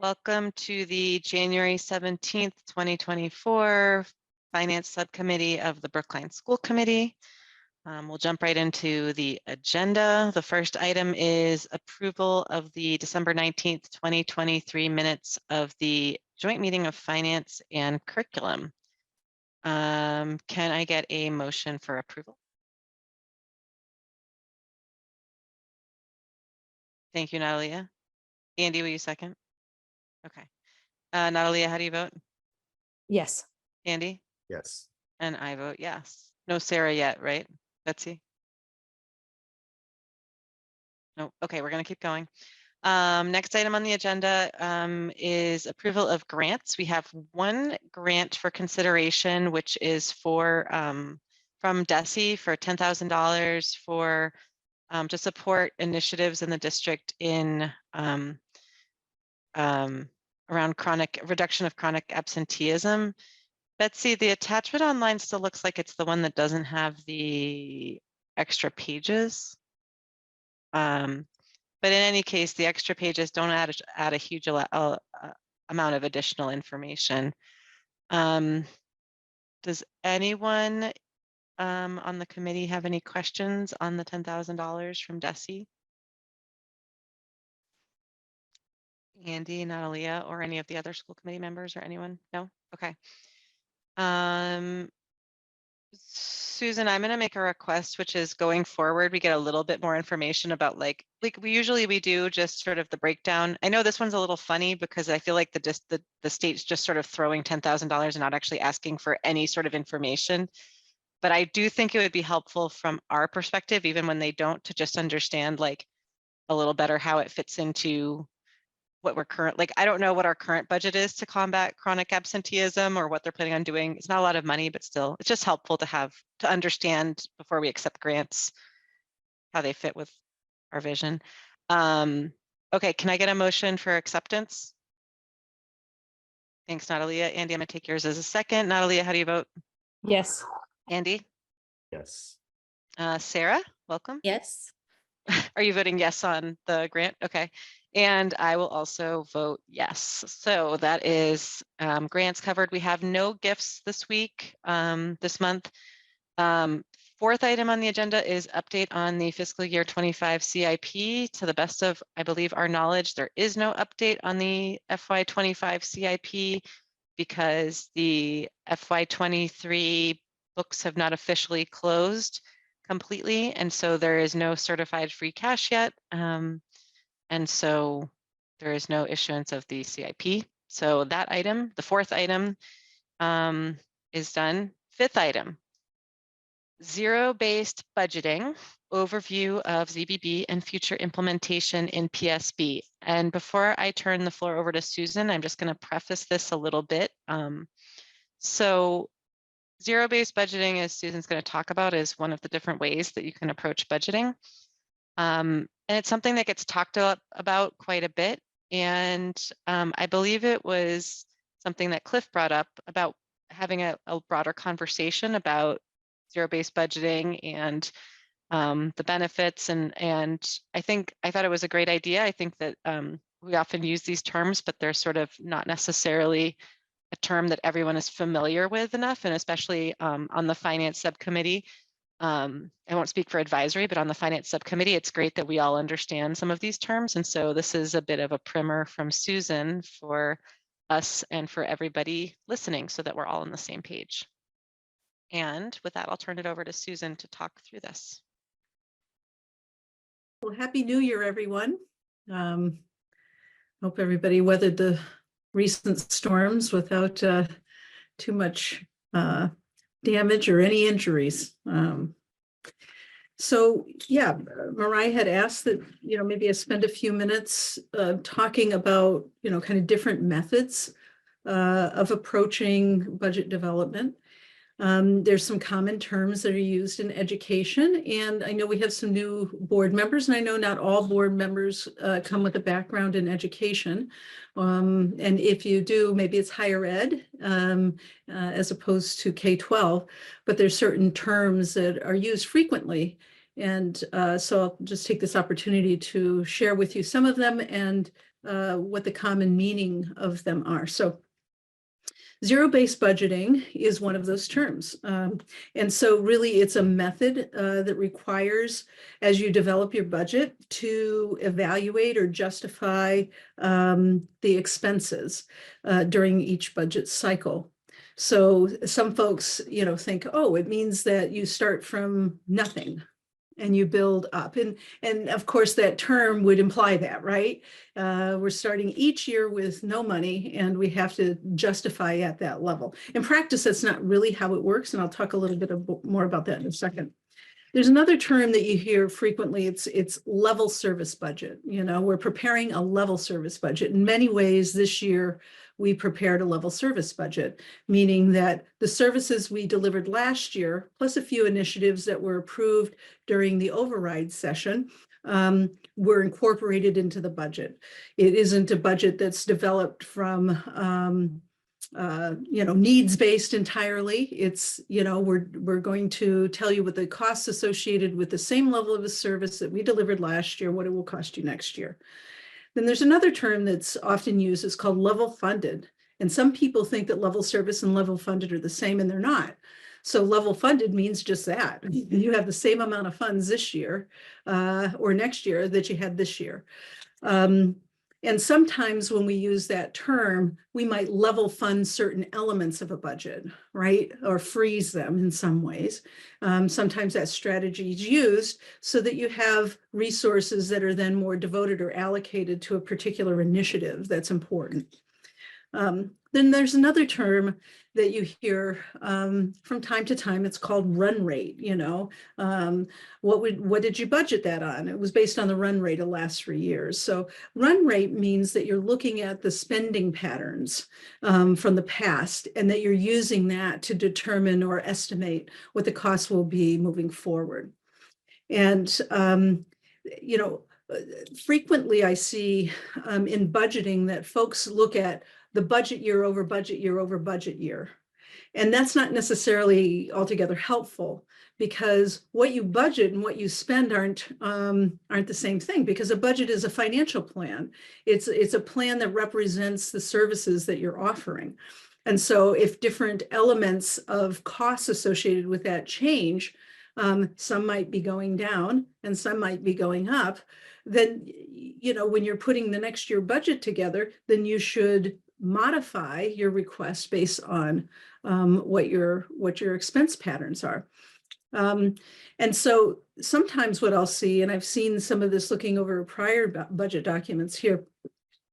Welcome to the January 17th, 2024 Finance Subcommittee of the Brookline School Committee. We'll jump right into the agenda. The first item is approval of the December 19th, 2023 minutes of the joint meeting of finance and curriculum. Can I get a motion for approval? Thank you, Natalia. Andy, will you second? Okay. Natalia, how do you vote? Yes. Andy? Yes. And I vote yes. No Sarah yet, right? Betsy? No. Okay, we're going to keep going. Next item on the agenda is approval of grants. We have one grant for consideration, which is for from DESE for $10,000 for to support initiatives in the district in around reduction of chronic absenteeism. Betsy, the attachment online still looks like it's the one that doesn't have the extra pages. But in any case, the extra pages don't add a huge amount of additional information. Does anyone on the committee have any questions on the $10,000 from DESE? Andy, Natalia, or any of the other school committee members or anyone? No? Okay. Susan, I'm going to make a request, which is going forward, we get a little bit more information about like we do just sort of the breakdown. I know this one's a little funny because I feel like the state's just sort of throwing $10,000 and not actually asking for any sort of information. But I do think it would be helpful from our perspective, even when they don't, to just understand like a little better how it fits into what we're I don't know what our current budget is to combat chronic absenteeism or what they're planning on doing. It's not a lot of money, but still, it's just helpful to understand before we accept grants, how they fit with our vision. Okay, can I get a motion for acceptance? Thanks, Natalia. Andy, I'm gonna take yours as a second. Natalia, how do you vote? Yes. Andy? Yes. Sarah, welcome. Yes. Are you voting yes on the grant? Okay. And I will also vote yes. So that is grants covered. We have no gifts this week, this month. Fourth item on the agenda is update on the fiscal year 25 CIP. To the best of, I believe, our knowledge, there is no update on the FY 25 CIP because the FY 23 books have not officially closed completely. And so there is no certified free cash yet. And so there is no issuance of the CIP. So that item, the fourth item, is done. Fifth item, zero-based budgeting, overview of ZBB and future implementation in PSB. And before I turn the floor over to Susan, I'm just going to preface this a little bit. So zero-based budgeting, as Susan's going to talk about, is one of the different ways that you can approach budgeting. And it's something that gets talked about quite a bit. And I believe it was something that Cliff brought up about having a broader conversation about zero-based budgeting and the benefits. And I thought it was a great idea. I think that we often use these terms, but they're sort of not necessarily a term that everyone is familiar with enough, and especially on the finance subcommittee. I won't speak for advisory, but on the finance subcommittee, it's great that we all understand some of these terms. And so this is a bit of a primer from Susan for us and for everybody listening so that we're all on the same page. And with that, I'll turn it over to Susan to talk through this. Well, Happy New Year, everyone. Hope everybody weathered the recent storms without too much damage or any injuries. So yeah, Mariah had asked that, maybe I spend a few minutes talking about, kind of different methods of approaching budget development. There's some common terms that are used in education, and I know we have some new board members, and I know not all board members come with a background in education. And if you do, maybe it's higher ed as opposed to K-12, but there's certain terms that are used frequently. And so I'll just take this opportunity to share with you some of them and what the common meaning of them are. So zero-based budgeting is one of those terms. And so really it's a method that requires, as you develop your budget, to evaluate or justify the expenses during each budget cycle. So some folks, think, oh, it means that you start from nothing and you build up. And of course, that term would imply that, right? We're starting each year with no money and we have to justify at that level. In practice, that's not really how it works. And I'll talk a little bit more about that in a second. There's another term that you hear frequently. It's level service budget. We're preparing a level service budget. In many ways, this year, we prepared a level service budget, meaning that the services we delivered last year, plus a few initiatives that were approved during the override session, were incorporated into the budget. It isn't a budget that's developed from needs-based entirely. It's, we're going to tell you what the costs associated with the same level of a service that we delivered last year, what it will cost you next year. Then there's another term that's often used. It's called level funded. And some people think that level service and level funded are the same, and they're not. So level funded means just that. You have the same amount of funds this year or next year that you had this year. And sometimes when we use that term, we might level fund certain elements of a budget, right? Or freeze them in some ways. Sometimes that strategy is used so that you have resources that are then more devoted or allocated to a particular initiative that's important. Then there's another term that you hear from time to time. It's called run rate. What did you budget that on? It was based on the run rate of the last 3 years. So run rate means that you're looking at the spending patterns from the past, and that you're using that to determine or estimate what the cost will be moving forward. And frequently I see in budgeting that folks look at the budget year over budget year over budget year. And that's not necessarily altogether helpful, because what you budget and what you spend aren't the same thing, because a budget is a financial plan. It's a plan that represents the services that you're offering. And so if different elements of costs associated with that change, some might be going down and some might be going up, then, when you're putting the next year budget together, then you should modify your request based on what your expense patterns are. And so sometimes what I'll see, and I've seen some of this looking over prior budget documents here,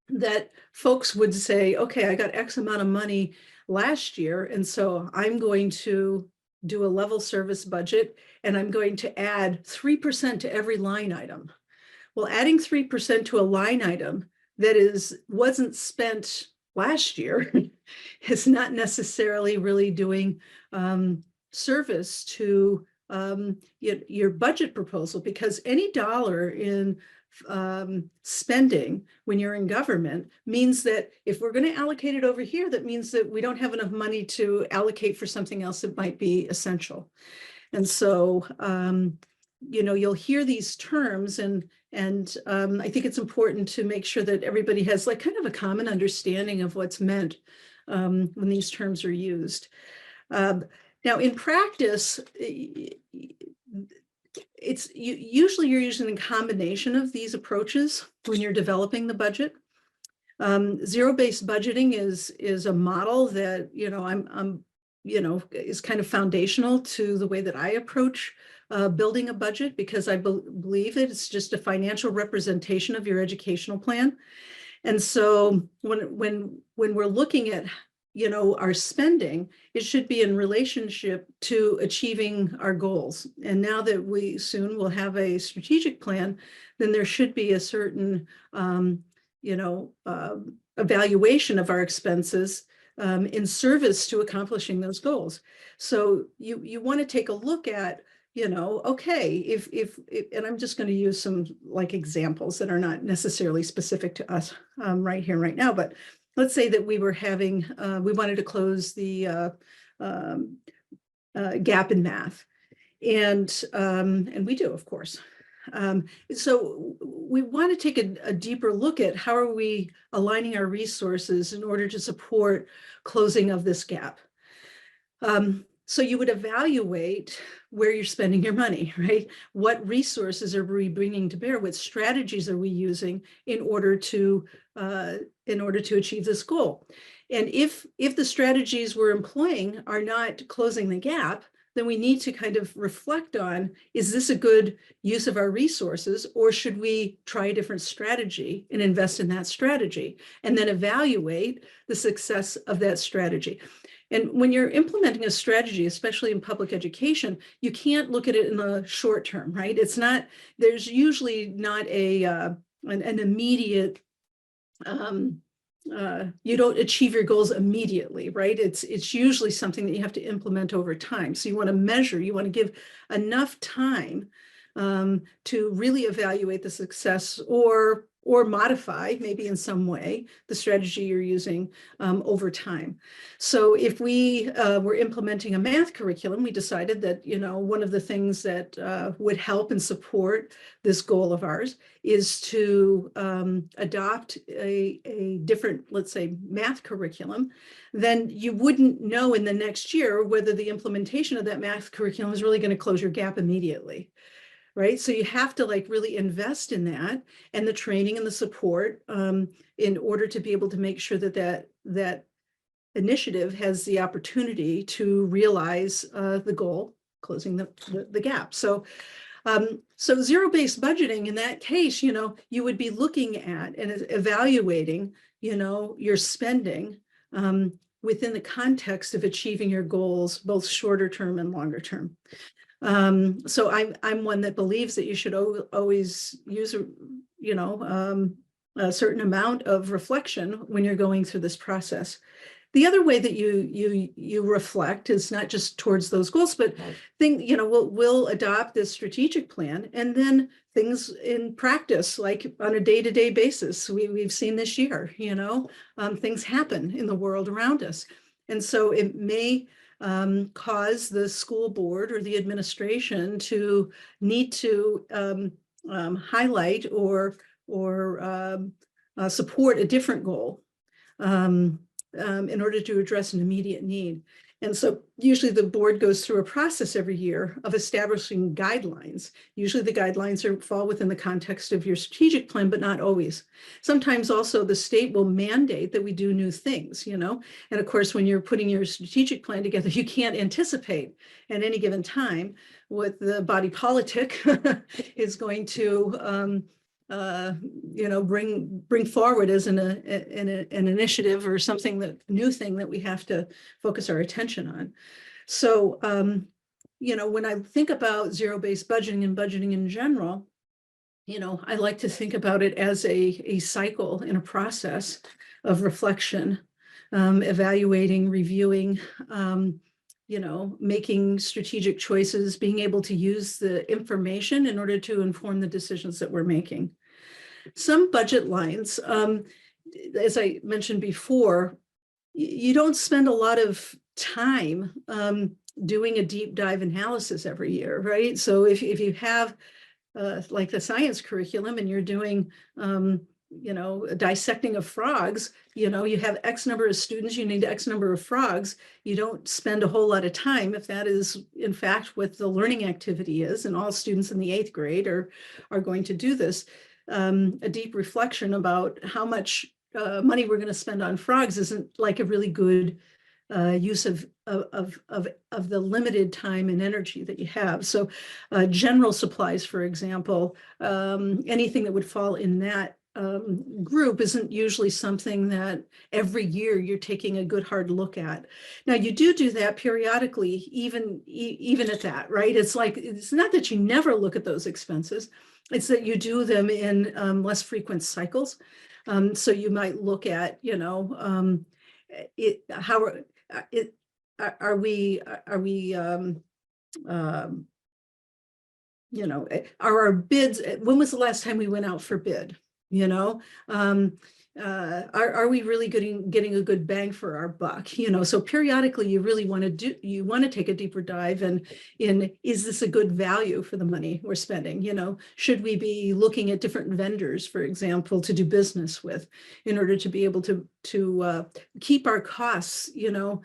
that folks would say, okay, I got X amount of money last year, and so I'm going to do a level service budget, and I'm going to add 3% to every line item. Well, adding 3% to a line item that wasn't spent last year is not necessarily really doing service to your budget proposal, because any dollar in spending when you're in government means that if we're going to allocate it over here, that means that we don't have enough money to allocate for something else that might be essential. And so, you'll hear these terms, and I think it's important to make sure that everybody has like kind of a common understanding of what's meant when these terms are used. Now, in practice, usually you're using a combination of these approaches when you're developing the budget. Zero-based budgeting is a model that is kind of foundational to the way that I approach building a budget, because I believe it's just a financial representation of your educational plan. And so when we're looking at our spending, it should be in relationship to achieving our goals. And now that we soon will have a strategic plan, then there should be a certain evaluation of our expenses in service to accomplishing those goals. So you want to take a look at, okay, if and I'm just going to use some like examples that are not necessarily specific to us right here, right now, but let's say that we were having, we wanted to close the gap in math, and we do, of course. So we want to take a deeper look at how are we aligning our resources in order to support closing of this gap. So you would evaluate where you're spending your money, right? What resources are we bringing to bear? What strategies are we using in order to achieve this goal? And if the strategies we're employing are not closing the gap, then we need to kind of reflect on, is this a good use of our resources, or should we try a different strategy and invest in that strategy, and then evaluate the success of that strategy? And when you're implementing a strategy, especially in public education, you can't look at it in the short term, right? It's not, there's usually not an immediate, you don't achieve your goals immediately, right? It's usually something that you have to implement over time. So you want to measure, you want to give enough time to really evaluate the success, or modify maybe in some way the strategy you're using over time. So if we were implementing a math curriculum, we decided that, one of the things that would help and support this goal of ours is to adopt a different, let's say, math curriculum. Then you wouldn't know in the next year whether the implementation of that math curriculum is really going to close your gap immediately. Right. So you have to really invest in that and the training and the support in order to be able to make sure that initiative has the opportunity to realize the goal, closing the gap. So zero-based budgeting in that case, you would be looking at and evaluating, your spending within the context of achieving your goals, both shorter term and longer term. So I'm one that believes that you should always use a certain amount of reflection when you're going through this process. The other way that you reflect is not just towards those goals, but we'll adopt this strategic plan, and then things in practice, like on a day-to-day basis. We've seen this year, things happen in the world around us, and so it may cause the school board or the administration to need to highlight or support a different goal in order to address an immediate need. And so usually the board goes through a process every year of establishing guidelines. Usually the guidelines fall within the context of your strategic plan, but not always. Sometimes also the state will mandate that we do new things, And of course, when you're putting your strategic plan together, you can't anticipate at any given time what the body politic is going to bring forward as an initiative or something new thing that we have to focus our attention on. So, when I think about zero-based budgeting and budgeting in general, I like to think about it as a cycle and a process of reflection, evaluating, reviewing, making strategic choices, being able to use the information in order to inform the decisions that we're making. Some budget lines, as I mentioned before, you don't spend a lot of time doing a deep dive analysis every year, right? So if you have like the science curriculum and you're doing a dissecting of frogs, you have X number of students, you need X number of frogs. You don't spend a whole lot of time, if that is in fact what the learning activity is, and all students in the 8th grade are going to do this. A deep reflection about how much money we're going to spend on frogs isn't like a really good use of the limited time and energy that you have. So general supplies, for example, anything that would fall in that group isn't usually something that every year you're taking a good hard look at. Now you do that periodically, even at that, right? It's not that you never look at those expenses. It's that you do them in less frequent cycles. So you might look at, are our bids, when was the last time we went out for bid? are we really getting a good bang for our buck? You know, so periodically you really want to take a deeper dive in is this a good value for the money we're spending? You know, should we be looking at different vendors, for example, to do business with in order to be able to keep our costs, you know,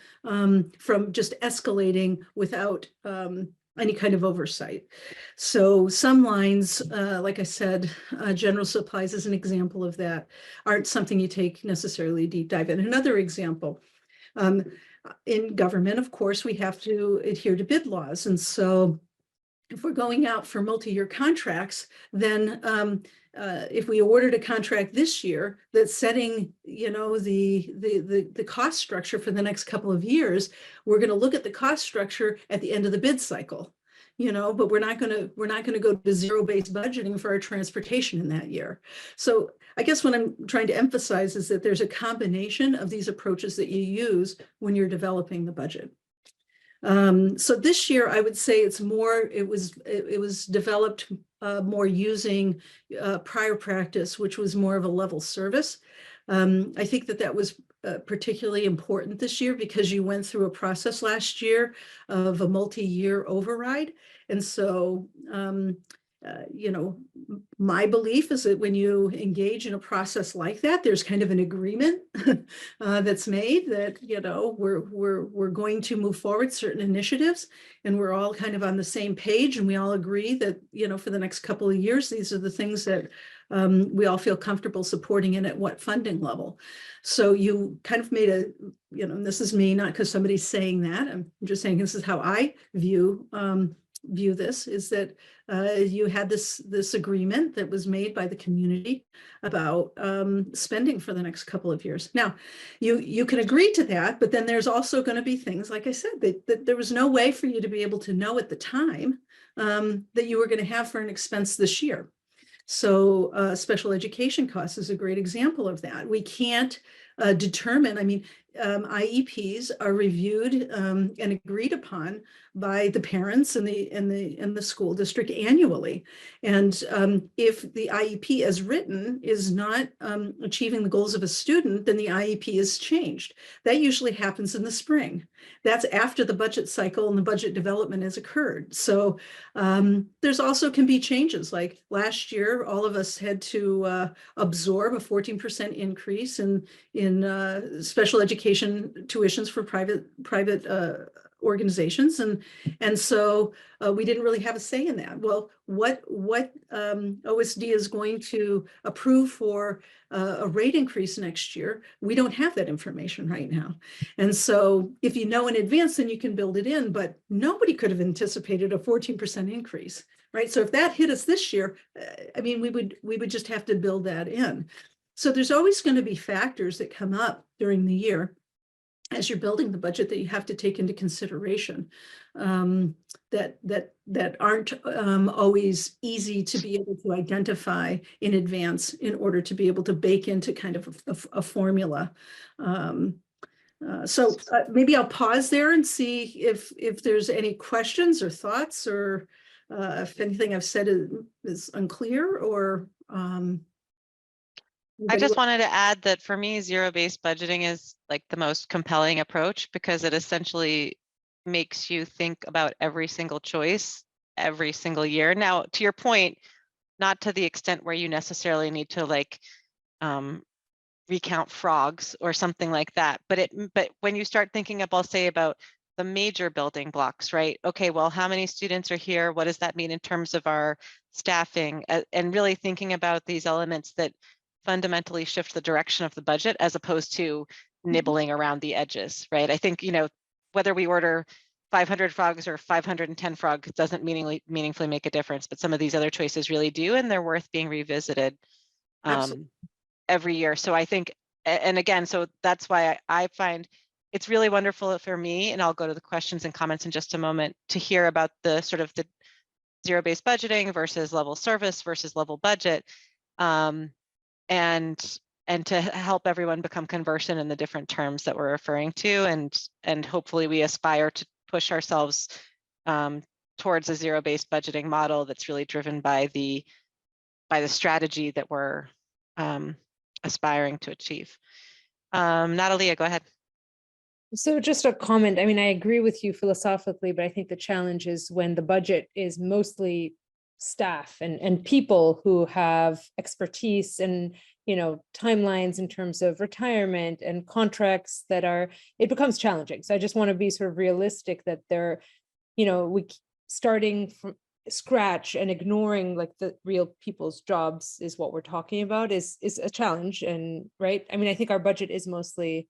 from just escalating without any kind of oversight. So some lines, like I said, general supplies is an example of that, aren't something you take necessarily a deep dive in. Another example, in government, of course, we have to adhere to bid laws. And so if we're going out for multi-year contracts, then if we awarded a contract this year that's setting, you know, the cost structure for the next couple of years, we're going to look at the cost structure at the end of the bid cycle, you know, but we're not going to go to zero-based budgeting for our transportation in that year. So I guess what I'm trying to emphasize is that there's a combination of these approaches that you use when you're developing the budget. So this year, I would say it's more, it was developed more using prior practice, which was more of a level service. I think that was particularly important this year because you went through a process last year of a multi-year override. And so, you know, my belief is that when you engage in a process like that, there's kind of an agreement that's made that, you know, we're going to move forward certain initiatives, and we're all kind of on the same page, and we all agree that, you know, for the next couple of years, these are the things that we all feel comfortable supporting and at what funding level. So you kind of made a, you know, and this is me, not because somebody's saying that, I'm just saying this is how I view this, is that you had this agreement that was made by the community about spending for the next couple of years. Now, you can agree to that, but then there's also going to be things, like I said, that there was no way for you to be able to know at the time that you were going to have for an expense this year. So special education costs is a great example of that. We can't determine, I mean, IEPs are reviewed and agreed upon by the parents and the school district annually. And if the IEP as written is not achieving the goals of a student, then the IEP is changed. That usually happens in the spring. That's after the budget cycle and the budget development has occurred. So there's also can be changes. Like last year, all of us had to absorb a 14% increase in special education tuitions for private organizations, and so we didn't really have a say in that. Well, what OSD is going to approve for a rate increase next year, we don't have that information right now. And so if you know in advance, then you can build it in, but nobody could have anticipated a 14% increase, right? So if that hit us this year, I mean, we would just have to build that in. So there's always going to be factors that come up during the year as you're building the budget that you have to take into consideration that aren't always easy to be able to identify in advance in order to be able to bake into kind of a formula. So maybe I'll pause there and see if there's any questions or thoughts, or if anything I've said is unclear, or I just wanted to add that for me, zero-based budgeting is like the most compelling approach because it essentially makes you think about every single choice every single year. Now, to your point, not to the extent where you necessarily need to like recount frogs or something like that. But when you start thinking up, I'll say about the major building blocks, right? Okay, well, how many students are here? What does that mean in terms of our staffing? And really thinking about these elements that fundamentally shift the direction of the budget as opposed to nibbling around the edges, right? I think, you know, whether we order 500 frogs or 510 frogs doesn't meaningfully make a difference, but some of these other choices really do, and they're worth being revisited every year. So I think, and again, so that's why I find it's really wonderful for me, and I'll go to the questions and comments in just a moment, to hear about the sort of the zero-based budgeting versus level service versus level budget. And to help everyone become conversant in the different terms that we're referring to, and hopefully we aspire to push ourselves towards a zero-based budgeting model that's really driven by the strategy that we're aspiring to achieve. Natalia, go ahead. So just a comment. I mean, I agree with you philosophically, but I think the challenge is when the budget is mostly staff and people who have expertise and, you know, timelines in terms of retirement and contracts that are, it becomes challenging. So I just want to be sort of realistic that they're, you know, starting from scratch and ignoring like the real people's jobs is what we're talking about is a challenge. And right. I mean, I think our budget is mostly.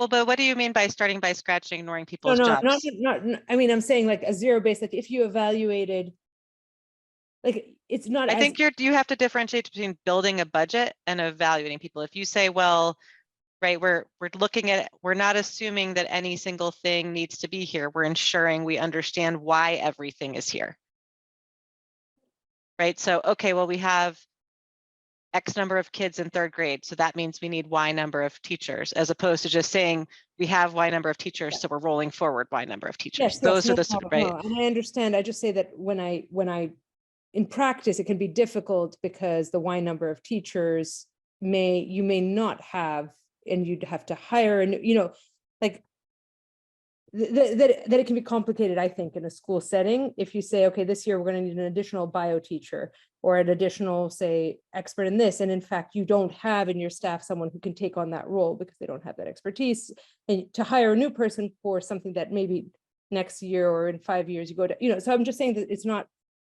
Well, but what do you mean by starting by scratch and ignoring No, people's jobs? not, I mean, I'm saying like a zero base, like if you evaluated, like it's not. I think you have to differentiate between building a budget and evaluating people. If you say, well, right, we're looking at, we're not assuming that any single thing needs to be here. We're ensuring we understand why everything is here. Right, so, okay, well, we have X number of kids in 3rd grade. So that means we need Y number of teachers, as opposed to just saying we have Y number of teachers. So we're rolling forward Y number of teachers. Yes, Those are the, right. No, and I understand. I just say that when I, in practice, it can be difficult because the Y number of teachers you may not have, and you'd have to hire, and, you know, like that it can be complicated, I think, in a school setting. If you say, okay, this year we're going to need an additional bio teacher or an additional, say, expert in this, and in fact, you don't have in your staff someone who can take on that role because they don't have that expertise, and to hire a new person for something that maybe next year or in 5 years you go to, you know, so I'm just saying that it's not,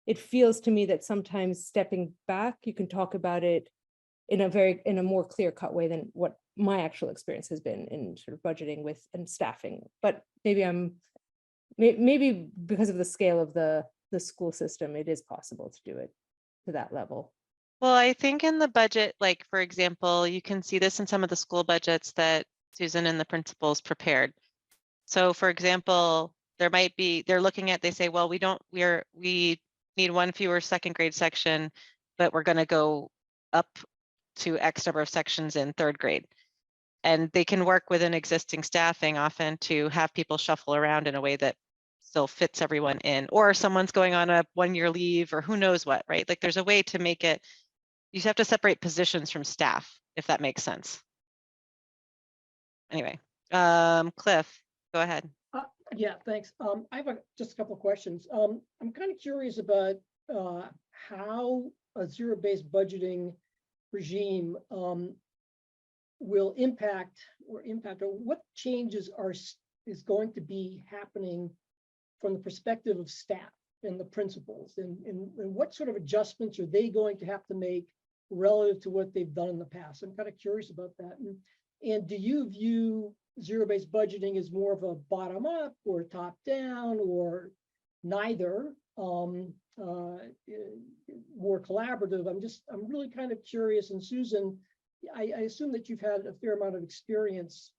it feels to me that sometimes stepping back, you can talk about it in a more clear-cut way than what my actual experience has been in sort of budgeting with and staffing. But maybe because of the scale of the school system, it is possible to do it to that level. Well, I think in the budget, like, for example, you can see this in some of the school budgets that Susan and the principals prepared. So for example, there might be, they're looking at, they say, well, we need one fewer 2nd grade section, but we're going to go up to X number of sections in 3rd grade. And they can work within existing staffing often to have people shuffle around in a way that still fits everyone in, or someone's going on a 1-year leave or who knows what, right? Like there's a way to make it, you have to separate positions from staff, if that makes sense. Anyway, Cliff, go ahead. Yeah, thanks. I have just a couple of questions. I'm kind of curious about how a zero-based budgeting regime will impact or what changes is going to be happening from the perspective of staff and the principals, and what sort of adjustments are they going to have to make relative to what they've done in the past? I'm kind of curious about that. And do you view zero-based budgeting as more of a bottom-up or top-down or neither, more collaborative? I'm really kind of curious. And Susan, I assume that you've had a fair amount of experience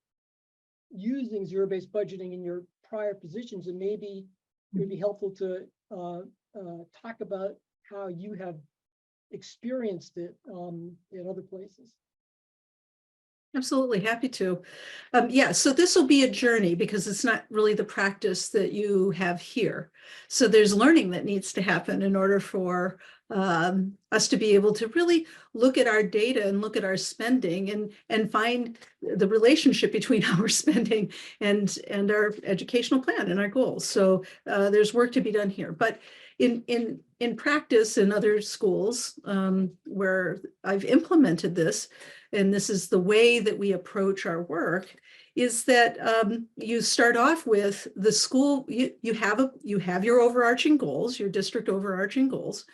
using zero-based budgeting in your prior positions, and maybe it would be helpful to talk about how you have experienced it in other places. Absolutely, happy to. Yeah, so this will be a journey because it's not really the practice that you have here. So there's learning that needs to happen in order for us to be able to really look at our data and look at our spending and find the relationship between our spending and our educational plan and our goals. So there's work to be done here. But in practice in other schools where I've implemented this, and this is the way that we approach our work, is that you start off with the school, you have your overarching goals, your district overarching goals.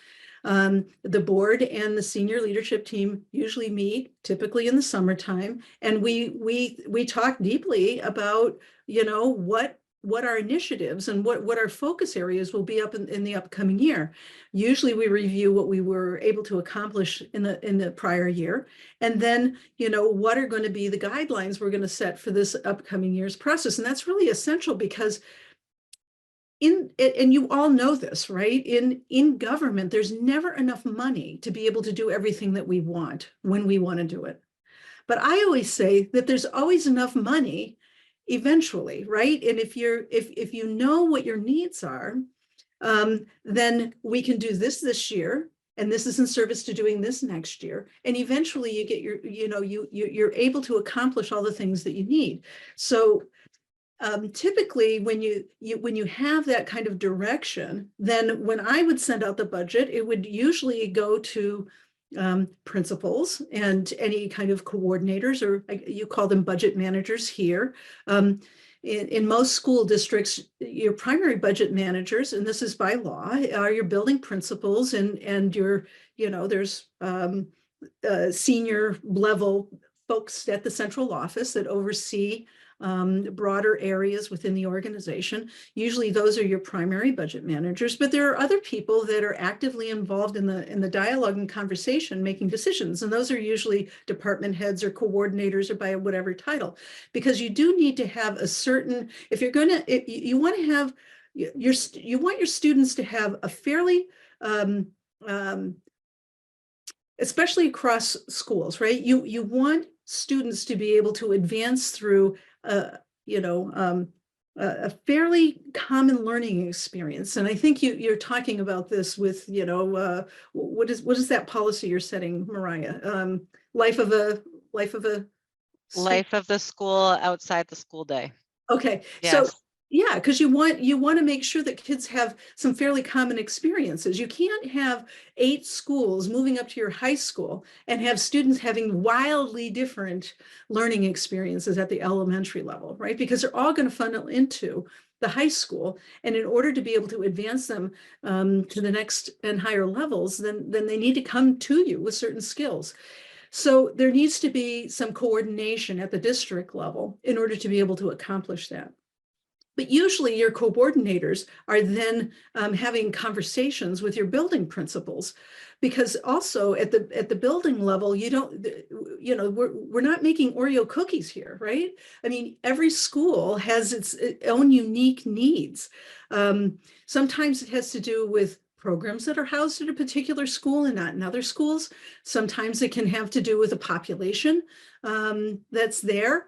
The board and the senior leadership team usually meet typically in the summertime, and we talk deeply about, you know, what our initiatives and what our focus areas will be up in the upcoming year. Usually we review what we were able to accomplish in the prior year, and then, you know, what are going to be the guidelines we're going to set for this upcoming year's process. And that's really essential because and you all know this, right? In government, there's never enough money to be able to do everything that we want when we want to do it. But I always say that there's always enough money eventually, right? And if you know what your needs are, then we can do this year, and this is in service to doing this next year. And eventually you get your, you're able to accomplish all the things that you need. So typically when you have that kind of direction, then when I would send out the budget, it would usually go to principals and any kind of coordinators, or you call them budget managers here. In most school districts, your primary budget managers, and this is by law, are your building principals and your, there's senior level folks at the central office that oversee broader areas within the organization. Usually those are your primary budget managers, but there are other people that are actively involved in the dialogue and conversation, making decisions. And those are usually department heads or coordinators or by whatever title, because you do need to have a certain, if you're going to, you want to have you want your students to have a fairly, especially across schools, right? You want students to be able to advance through a fairly common learning experience. And I think you're talking about this with, what is that policy you're setting, Mariah? Life of the school outside the school day. Okay, yes. So yeah, because you want to make sure that kids have some fairly common experiences. You can't have 8 schools moving up to your high school and have students having wildly different learning experiences at the elementary level, right? Because they're all going to funnel into the high school. And in order to be able to advance them to the next and higher levels, then they need to come to you with certain skills. So there needs to be some coordination at the district level in order to be able to accomplish that. But usually your coordinators are then having conversations with your building principals, because also at the building level, we're not making Oreo cookies here, right? I mean, every school has its own unique needs. Sometimes it has to do with programs that are housed at a particular school and not in other schools. Sometimes it can have to do with a population that's there.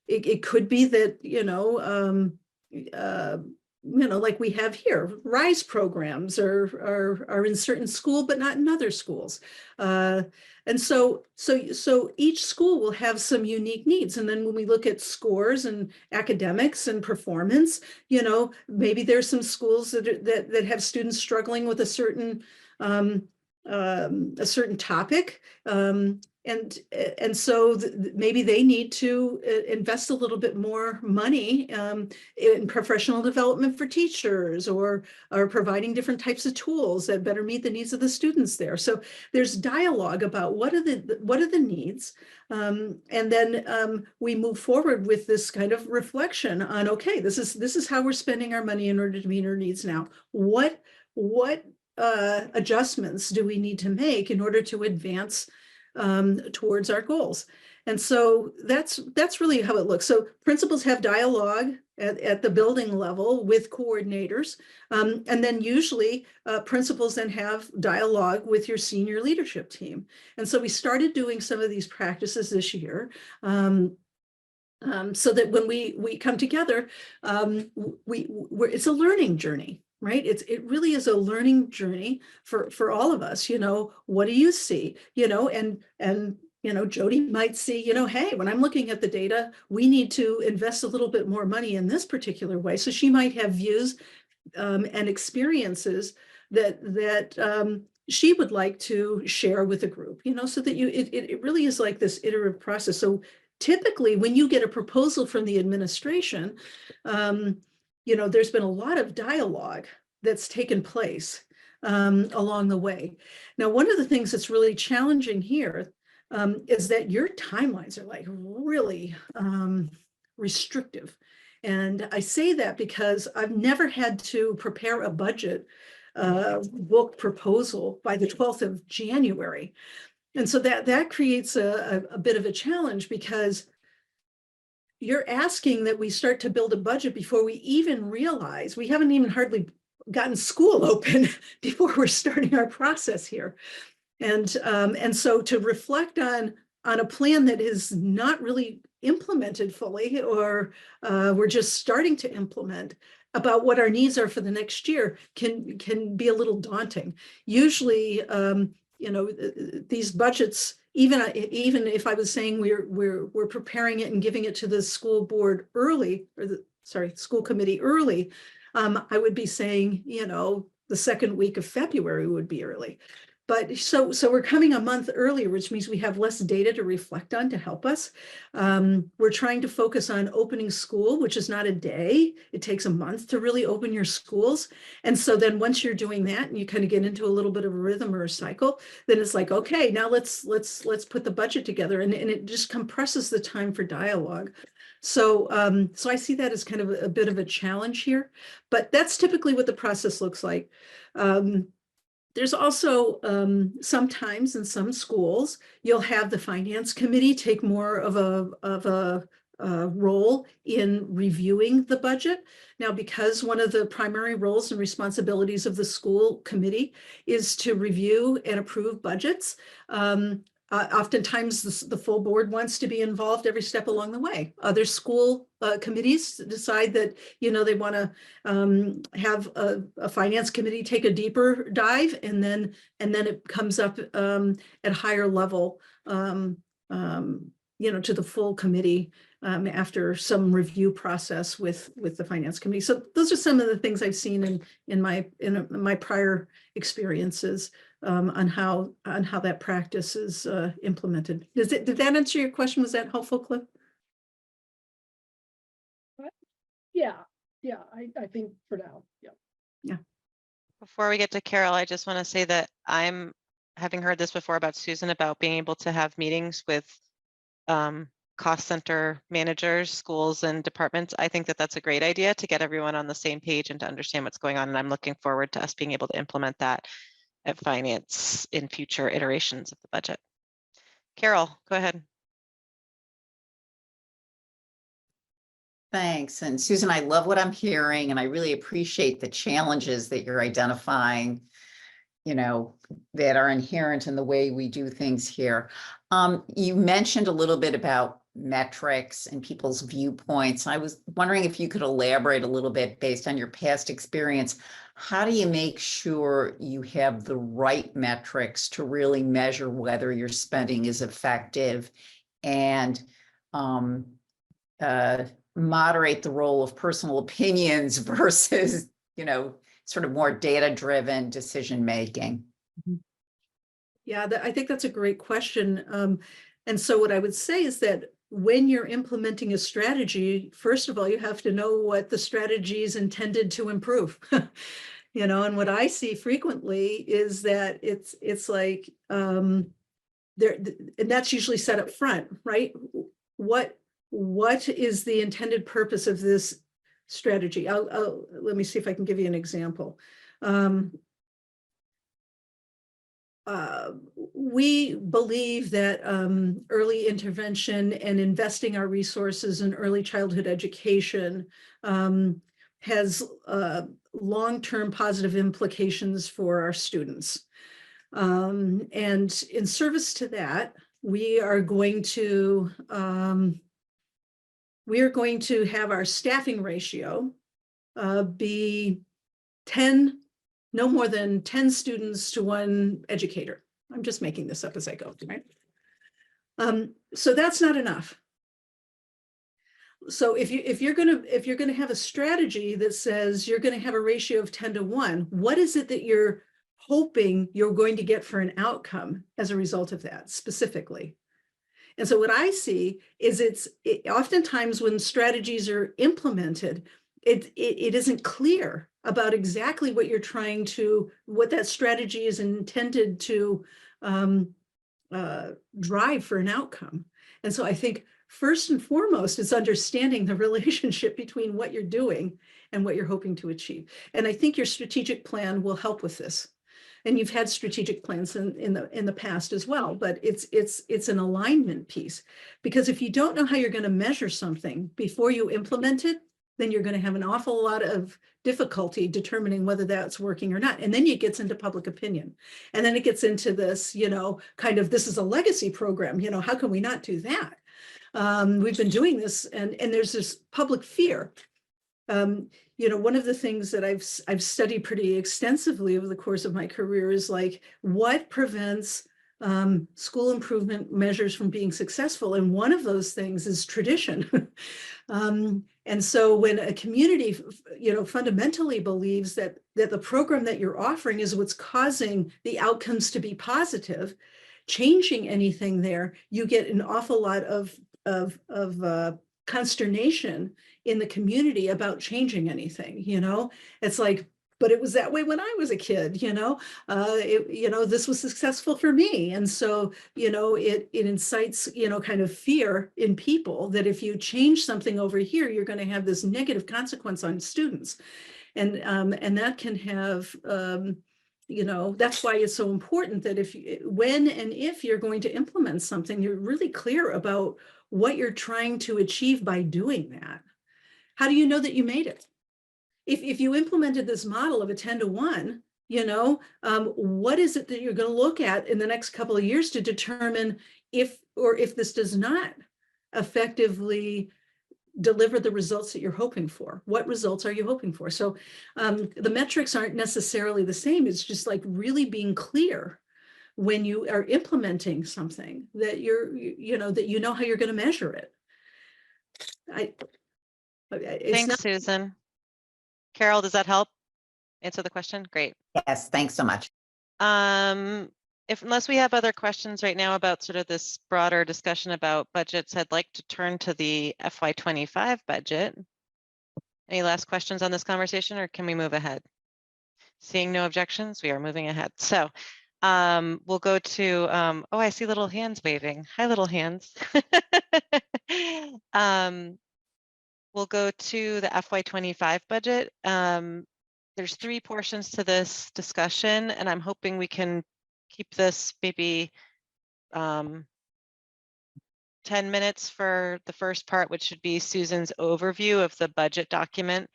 It could be that, like we have here, RISE programs are in certain schools, but not in other schools. And so each school will have some unique needs. And then when we look at scores and academics and performance, maybe there's some schools that have students struggling with a certain topic. And so maybe they need to invest a little bit more money in professional development for teachers, or providing different types of tools that better meet the needs of the students there. So there's dialogue about what are the needs, and then we move forward with this kind of reflection on, okay, this is how we're spending our money in order to meet our needs now. What adjustments do we need to make in order to advance towards our goals? And so that's really how it looks. So principals have dialogue at the building level with coordinators, and then usually principals then have dialogue with your senior leadership team. And so we started doing some of these practices this year, so that when we come together, it's a learning journey. Right? It really is a learning journey for all of us. What do you see? And Jody might see, hey, when I'm looking at the data, we need to invest a little bit more money in this particular way. So she might have views and experiences that she would like to share with the group, so that it really is like this iterative process. So typically when you get a proposal from the administration, there's been a lot of dialogue that's taken place along the way. Now, one of the things that's really challenging here is that your timelines are like really restrictive. And I say that because I've never had to prepare a budget book proposal by the 12th of January. And so that creates a bit of a challenge, because you're asking that we start to build a budget before we even realize we haven't even hardly gotten school open before we're starting our process here. And so to reflect on a plan that is not really implemented fully, or we're just starting to implement, about what our needs are for the next year can be a little daunting. Usually, you know, these budgets, even if I was saying we're preparing it and giving it to the school board early, or the school committee early, I would be saying, you know, the second week of February would be early. But so we're coming a month earlier, which means we have less data to reflect on to help us. We're trying to focus on opening school, which is not a day. It takes a month to really open your schools. And so then once you're doing that and you kind of get into a little bit of a rhythm or a cycle, then it's like, okay, now let's put the budget together, and it just compresses the time for dialogue. So so I see that as kind of a bit of a challenge here, but that's typically what the process looks like. There's also sometimes in some schools, you'll have the finance committee take more of a role in reviewing the budget. Now, because one of the primary roles and responsibilities of the school committee is to review and approve budgets, oftentimes the full board wants to be involved every step along the way. Other school committees decide that, you know, they want to have a finance committee take a deeper dive, and then it comes up at higher level, you know, to the full committee after some review process with the finance committee. So those are some of the things I've seen in my prior experiences on how that practice is implemented. Did that answer your question? Was that helpful, Cliff? Yeah, I think for now, yeah. Before we get to Carol, I just want to say that I'm having heard this before about Susan, about being able to have meetings with cost center managers, schools, and departments. I think that that's a great idea to get everyone on the same page and to understand what's going on. And I'm looking forward to us being able to implement that at finance in future iterations of the budget. Carol, go ahead. Thanks. And Susan, I love what I'm hearing, and I really appreciate the challenges that you're identifying, you know, that are inherent in the way we do things here. You mentioned a little bit about metrics and people's viewpoints. I was wondering if you could elaborate a little bit based on your past experience. How do you make sure you have the right metrics to really measure whether your spending is effective, and moderate the role of personal opinions versus, you know, sort of more data-driven decision making? Yeah, I think that's a great question. And so what I would say is that when you're implementing a strategy, first of all, you have to know what the strategy is intended to improve. You know, and what I see frequently is that it's like there, and that's usually set up front, right? What is the intended purpose of this strategy? Let me see if I can give you an example. We believe that early intervention and investing our resources in early childhood education has long-term positive implications for our students. And in service to that, we are going to have our staffing ratio be no more than 10 students to one educator. I'm just making this up as I go, right? So that's not enough. So if you're gonna have a strategy that says you're gonna have a ratio of 10 to 1, what is it that you're hoping you're going to get for an outcome as a result of that specifically? And so what I see is oftentimes when strategies are implemented, it isn't clear about exactly what you're trying to, what that strategy is intended to drive for an outcome. And so I think first and foremost is understanding the relationship between what you're doing and what you're hoping to achieve. And I think your strategic plan will help with this. And you've had strategic plans in the past as well, but it's an alignment piece, because if you don't know how you're going to measure something before you implement it, then you're going to have an awful lot of difficulty determining whether that's working or not. And then it gets into public opinion. And then it gets into this, you know, kind of, this is a legacy program, you know, how can we not do that? We've been doing this, and there's this public fear. One of the things that I've studied pretty extensively over the course of my career is like what prevents school improvement measures from being successful. And one of those things is tradition. And so when a community, fundamentally believes that the program that you're offering is what's causing the outcomes to be positive, changing anything there, you get an awful lot of consternation in the community about changing anything. It's like, but it was that way when I was a kid, this was successful for me. And so, it incites, kind of fear in people that if you change something over here, you're going to have this negative consequence on students. And that can have, that's why it's so important that when and if you're going to implement something, you're really clear about what you're trying to achieve by doing that. How do you know that you made it? If you implemented this model of a 10-to-1, what is it that you're going to look at in the next couple of years to determine if this does not effectively deliver the results that you're hoping for? What results are you hoping for? So the metrics aren't necessarily the same. It's just like really being clear when you are implementing something that you know how you're going to measure it. Thanks, Susan. Carol, does that help answer the question? Great. Yes, thanks so much. Unless we have other questions right now about sort of this broader discussion about budgets, I'd like to turn to the FY25 budget. Any last questions on this conversation, or can we move ahead? Seeing no objections, we are moving ahead. So we'll go to, oh, I see little hands waving. Hi, little hands. We'll go to the FY25 budget. There's 3 portions to this discussion, and I'm hoping we can keep this maybe 10 minutes for the first part, which should be Susan's overview of the budget document.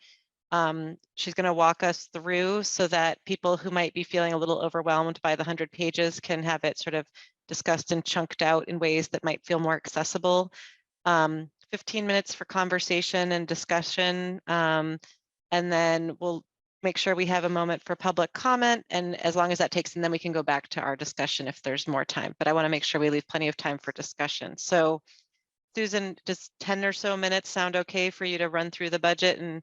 She's going to walk us through so that people who might be feeling a little overwhelmed by the 100 pages can have it sort of discussed and chunked out in ways that might feel more accessible. 15 minutes for conversation and discussion, and then we'll make sure we have a moment for public comment, and as long as that takes, and then we can go back to our discussion if there's more time, but I want to make sure we leave plenty of time for discussion. So Susan, does 10 or so minutes sound okay for you to run through the budget and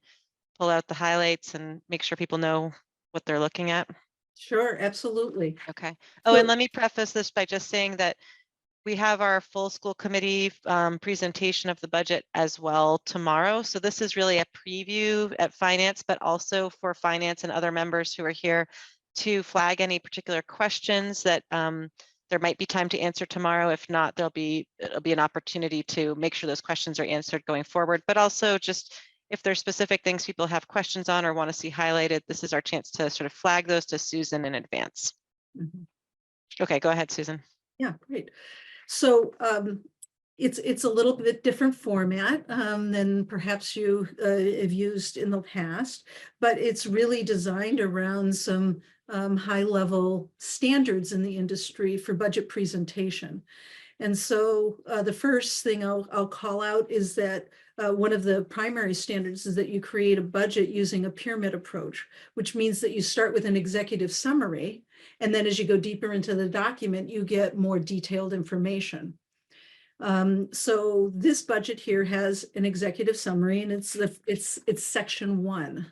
pull out the highlights and make sure people know what they're looking at? Sure, absolutely. Okay. Oh, and let me preface this by just saying that we have our full school committee presentation of the budget as well tomorrow. So this is really a preview at finance, but also for finance and other members who are here to flag any particular questions that there might be time to answer tomorrow. If not, it'll be an opportunity to make sure those questions are answered going forward. But also just if there's specific things people have questions on or want to see highlighted, this is our chance to sort of flag those to Susan in advance. Mm-hmm. Okay, go ahead, Susan. Yeah, great. So it's a little bit different format than perhaps you have used in the past, but it's really designed around some high-level standards in the industry for budget presentation. And so the first thing I'll call out is that one of the primary standards is that you create a budget using a pyramid approach, which means that you start with an executive summary, and then as you go deeper into the document, you get more detailed information. So this budget here has an executive summary, and it's section 1.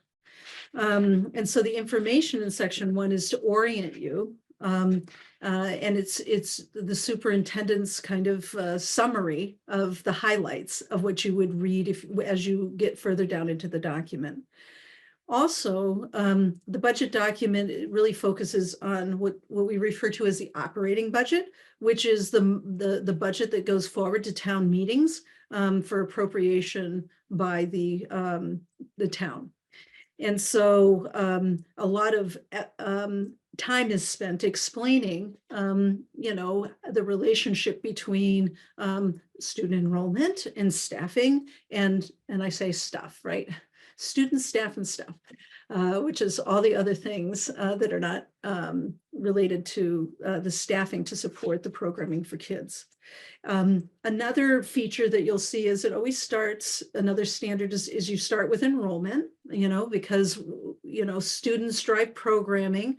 And so the information in section 1 is to orient you. And it's the superintendent's kind of summary of the highlights of what you would read as you get further down into the document. Also, the budget document really focuses on what we refer to as the operating budget, which is the budget that goes forward to town meetings for appropriation by the town. And so a lot of time is spent explaining, the relationship between student enrollment and staffing, and I say stuff, right? Students, staff, and stuff, which is all the other things that are not related to the staffing to support the programming for kids. Another feature that you'll see is it always starts, another standard is you start with enrollment, because, students drive programming,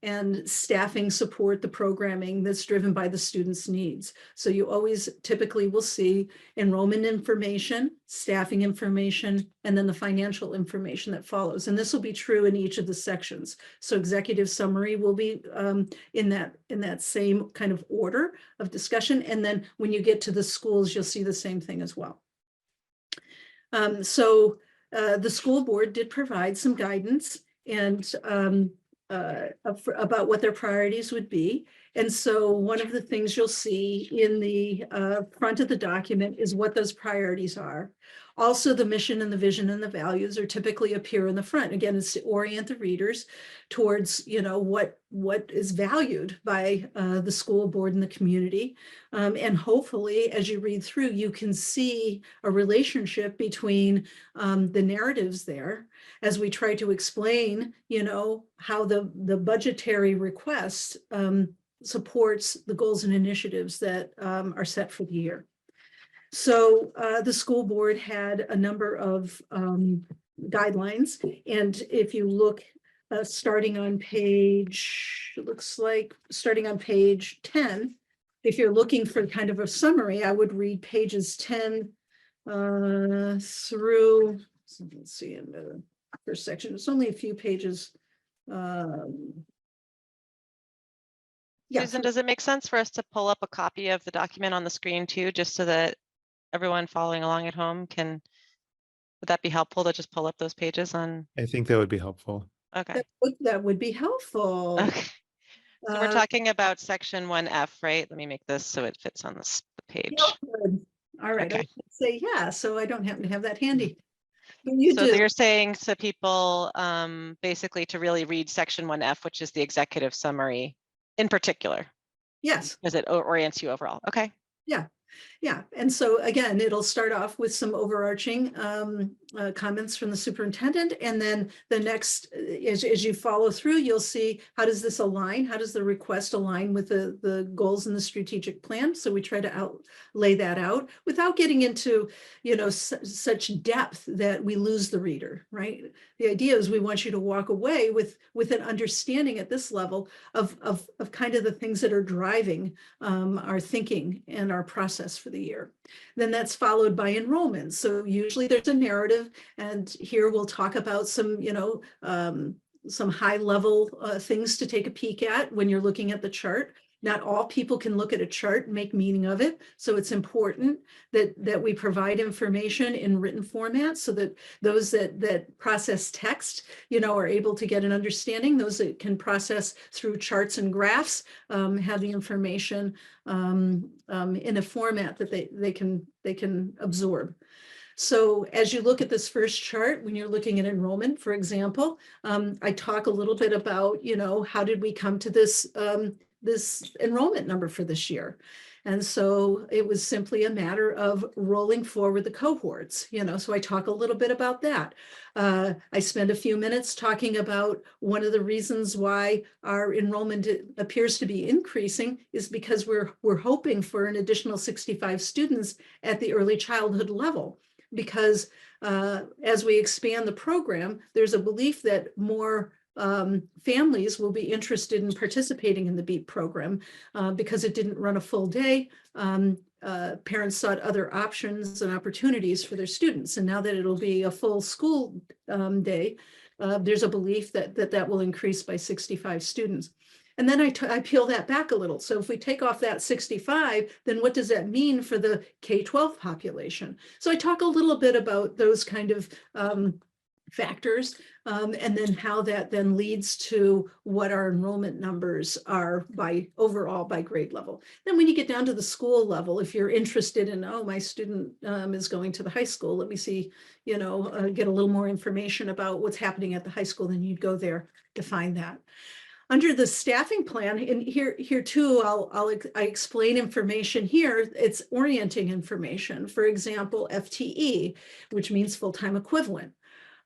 and staffing support the programming that's driven by the students' needs. So you always typically will see enrollment information, staffing information, and then the financial information that follows. And this will be true in each of the sections. So executive summary will be in that same kind of order of discussion. And then when you get to the schools, you'll see the same thing as well. So the school board did provide some guidance and about what their priorities would be. And so one of the things you'll see in the front of the document is what those priorities are. Also, the mission and the vision and the values are typically appear in the front. Again, it's to orient the readers towards, what is valued by the school board and the community. And hopefully, as you read through, you can see a relationship between the narratives there as we try to explain, how the budgetary request supports the goals and initiatives that are set for the year. So the school board had a number of guidelines, and if you look starting on page, it looks like starting on page 10, if you're looking for kind of a summary, I would read pages 10 through, let's see, in the first section, it's only a few pages. Susan, does it make sense for us to pull up a copy of the document on the screen too, just so that everyone following along at home would that be helpful to just pull up those pages on? I think that would be helpful. Okay. That would be helpful. Okay. So we're talking about section 1F, right? Let me make this so it fits on the page. Good. All right, Okay. I should say yeah, so I don't happen to have that handy. But you So do. you're saying to people basically to really read section 1F, which is the executive summary in particular, Yes. because it orients you overall. Okay. Yeah, and so again, it'll start off with some overarching comments from the superintendent, and then the next, as you follow through, you'll see how does this align? How does the request align with the goals in the strategic plan? So we try to lay that out without getting into, such depth that we lose the reader, right? The idea is we want you to walk away with an understanding at this level of kind of the things that are driving our thinking and our process for the year. Then that's followed by enrollment. So usually there's a narrative, and here we'll talk about some, some high level things to take a peek at when you're looking at the chart. Not all people can look at a chart and make meaning of it. So it's important that we provide information in written format so that those that process text, are able to get an understanding. Those that can process through charts and graphs have the information in a format that they can absorb. So as you look at this first chart, when you're looking at enrollment, for example, I talk a little bit about, how did we come to this this enrollment number for this year. And so it was simply a matter of rolling forward the cohorts, so I talk a little bit about that. I spend a few minutes talking about one of the reasons why our enrollment appears to be increasing is because we're hoping for an additional 65 students at the early childhood level. Because as we expand the program, there's a belief that more families will be interested in participating in the BEAT program because it didn't run a full day. Parents sought other options and opportunities for their students. And now that it'll be a full school day, there's a belief that will increase by 65 students. And then I peel that back a little. So if we take off that 65, then what does that mean for the K-12 population? So I talk a little bit about those kind of factors, and then how that then leads to what our enrollment numbers are overall by grade level. Then when you get down to the school level, if you're interested in, my student is going to the high school, let me see, get a little more information about what's happening at the high school, then you'd go there to find that. Under the staffing plan, and here too, I explain information here. It's orienting information. For example, FTE, which means full-time equivalent.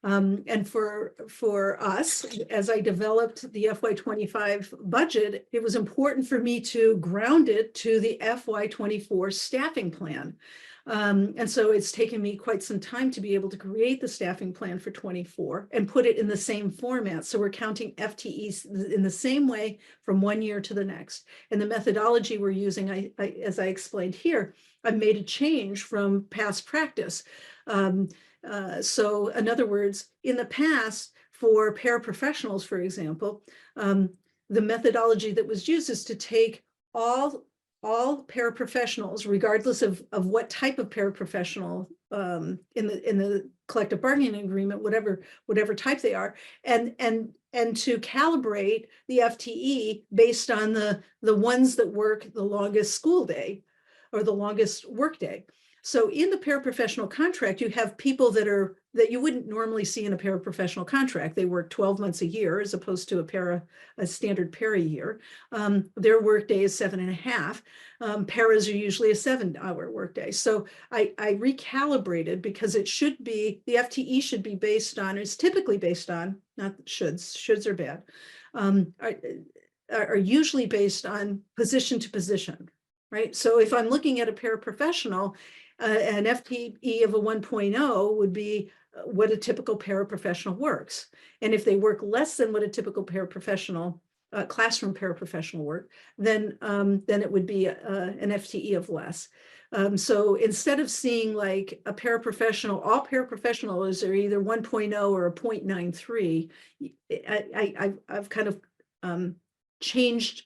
And for us, as I developed the FY25 budget, it was important for me to ground it to the FY24 staffing plan. And so it's taken me quite some time to be able to create the staffing plan for 24 and put it in the same format. So we're counting FTEs in the same way from one year to the next. And the methodology we're using, as I explained here, I've made a change from past practice. So in other words, in the past, for paraprofessionals, for example, the methodology that was used is to take all paraprofessionals, regardless of what type of paraprofessional in the collective bargaining agreement, whatever type they are, and to calibrate the FTE based on the ones that work the longest school day or the longest work day. So in the paraprofessional contract, you have people that you wouldn't normally see in a paraprofessional contract. They work 12 months a year as opposed to a standard para year. Their workday is 7.5. Paras are usually a 7-hour workday. So I recalibrated because it should be, the FTE should be based on, it's typically based on, not shoulds are bad, are usually based on position to position, right? So if I'm looking at a paraprofessional, an FTE of a 1.0 would be what a typical paraprofessional works. And if they work less than what a typical paraprofessional, classroom paraprofessional work, then it would be an FTE of less. So instead of seeing like a paraprofessional, all paraprofessionals are either 1.0 or a 0.93, I've kind of changed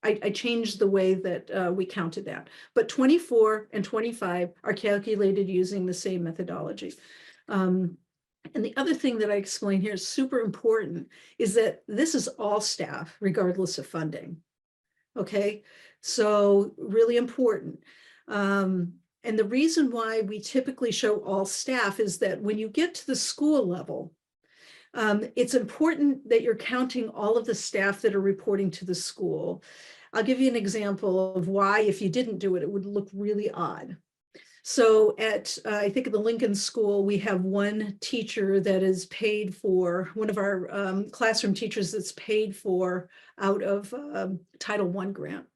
I changed the way that we counted that, but 24 and 25 are calculated using the same methodology. And the other thing that I explain here is super important is that this is all staff, regardless of funding. Okay, so really important. And the reason why we typically show all staff is that when you get to the school level, it's important that you're counting all of the staff that are reporting to the school. I'll give you an example of why, if you didn't do it, it would look really odd. So at, I think at the Lincoln School, we have one teacher that is paid for, one of our classroom teachers that's paid for out of Title I grant.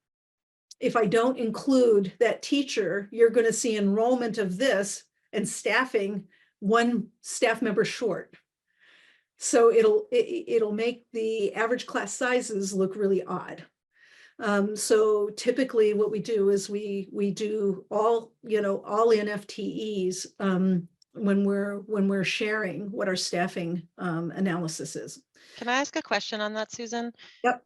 If I don't include that teacher, you're going to see enrollment of this and staffing one staff member short. So it'll make the average class sizes look really odd. So typically what we do is we do all in FTEs when we're sharing what our staffing analysis is. Can I ask a question on that, Susan? Yep.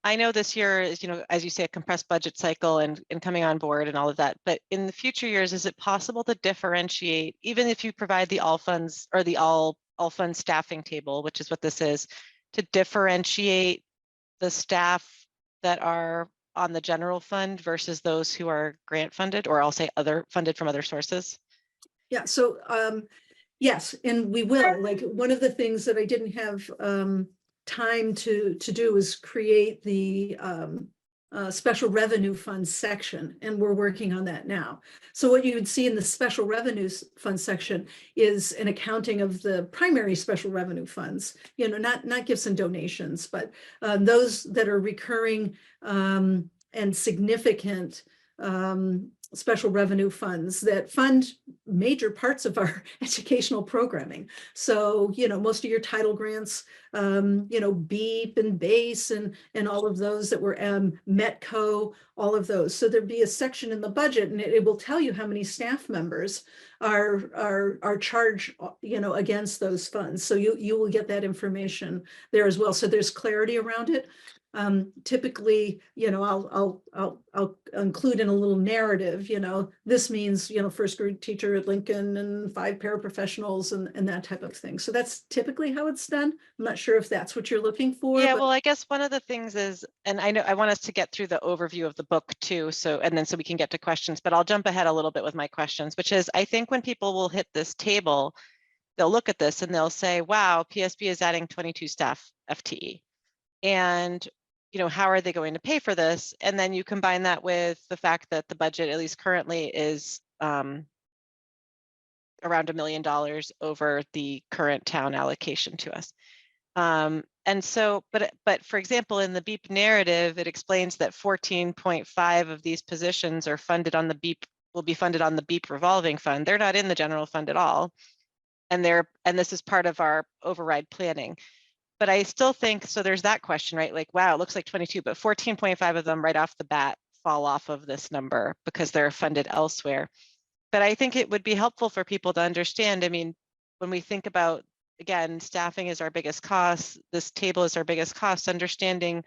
I know this year is, as you say, a compressed budget cycle and coming on board and all of that, but in the future years, is it possible to differentiate, even if you provide the all funds or the all funds staffing table, which is what this is, to differentiate the staff that are on the general fund versus those who are grant funded, or I'll say funded from other sources? Yeah, so yes, and we will. Like, one of the things that I didn't have time to do is create the special revenue fund section, and we're working on that now. So what you would see in the special revenues fund section is an accounting of the primary special revenue funds, not gifts and donations, but those that are recurring and significant special revenue funds that fund major parts of our educational programming. So, most of your title grants, BEEP and BASE and all of those that were METCO, all of those. So there'd be a section in the budget, and it will tell you how many staff members are charged, against those funds. So you will get that information there as well. So there's clarity around it. Typically, I'll include in a little narrative, this means, first grade teacher at Lincoln and 5 paraprofessionals and that type of thing. So that's typically how it's done. I'm not sure if that's what you're looking for. Yeah, well, I guess one of the things is, and I know I want us to get through the overview of the book too, so we can get to questions, but I'll jump ahead a little bit with my questions, which is, I think when people will hit this table, they'll look at this and they'll say, wow, PSB is adding 22 staff FTE. And how are they going to pay for this? And then you combine that with the fact that the budget, at least currently, is around $1 million over the current town allocation to us. And so, but for example, in the BEEP narrative, it explains that 14.5 of these positions are funded on the BEEP, will be funded on the BEEP revolving fund. They're not in the general fund at all. And this is part of our override planning. But I still think, so there's that question, right? Like, wow, it looks like 22, but 14.5 of them right off the bat fall off of this number because they're funded elsewhere. But I think it would be helpful for people to understand. I mean, when we think about, again, staffing is our biggest cost, this table is our biggest cost, understanding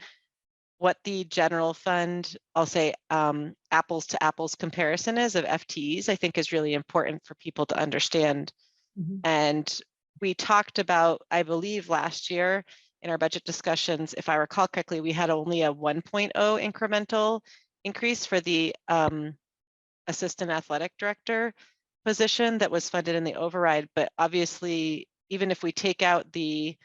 what the general fund, I'll say apples to apples comparison is of FTEs, I think is really important for people to understand. Mhm. And we talked about, I believe last year in our budget discussions, if I recall correctly, we had only a 1.0 incremental increase for the assistant athletic director position that was funded in the override. But obviously, even if we take out the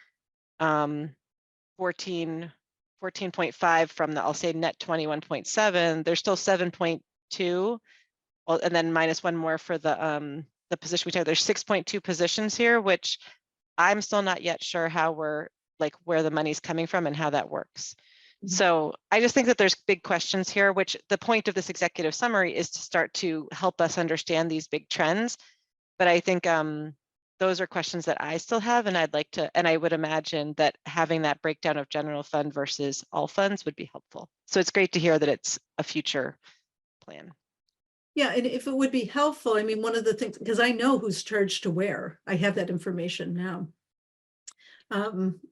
14.5 from the, I'll say net 21.7, there's still 7.2, well, and then minus one more for the position we took. There's 6.2 positions here, which I'm still not yet sure how we're like where the money's coming from and how that works. Mhm. So I just think that there's big questions here, which the point of this executive summary is to start to help us understand these big trends. But I think those are questions that I still have, and I'd like to, and I would imagine that having that breakdown of general fund versus all funds would be helpful. So it's great to hear that it's a future plan. Yeah, and if it would be helpful, I mean, one of the things, because I know who's charged to where, I have that information now.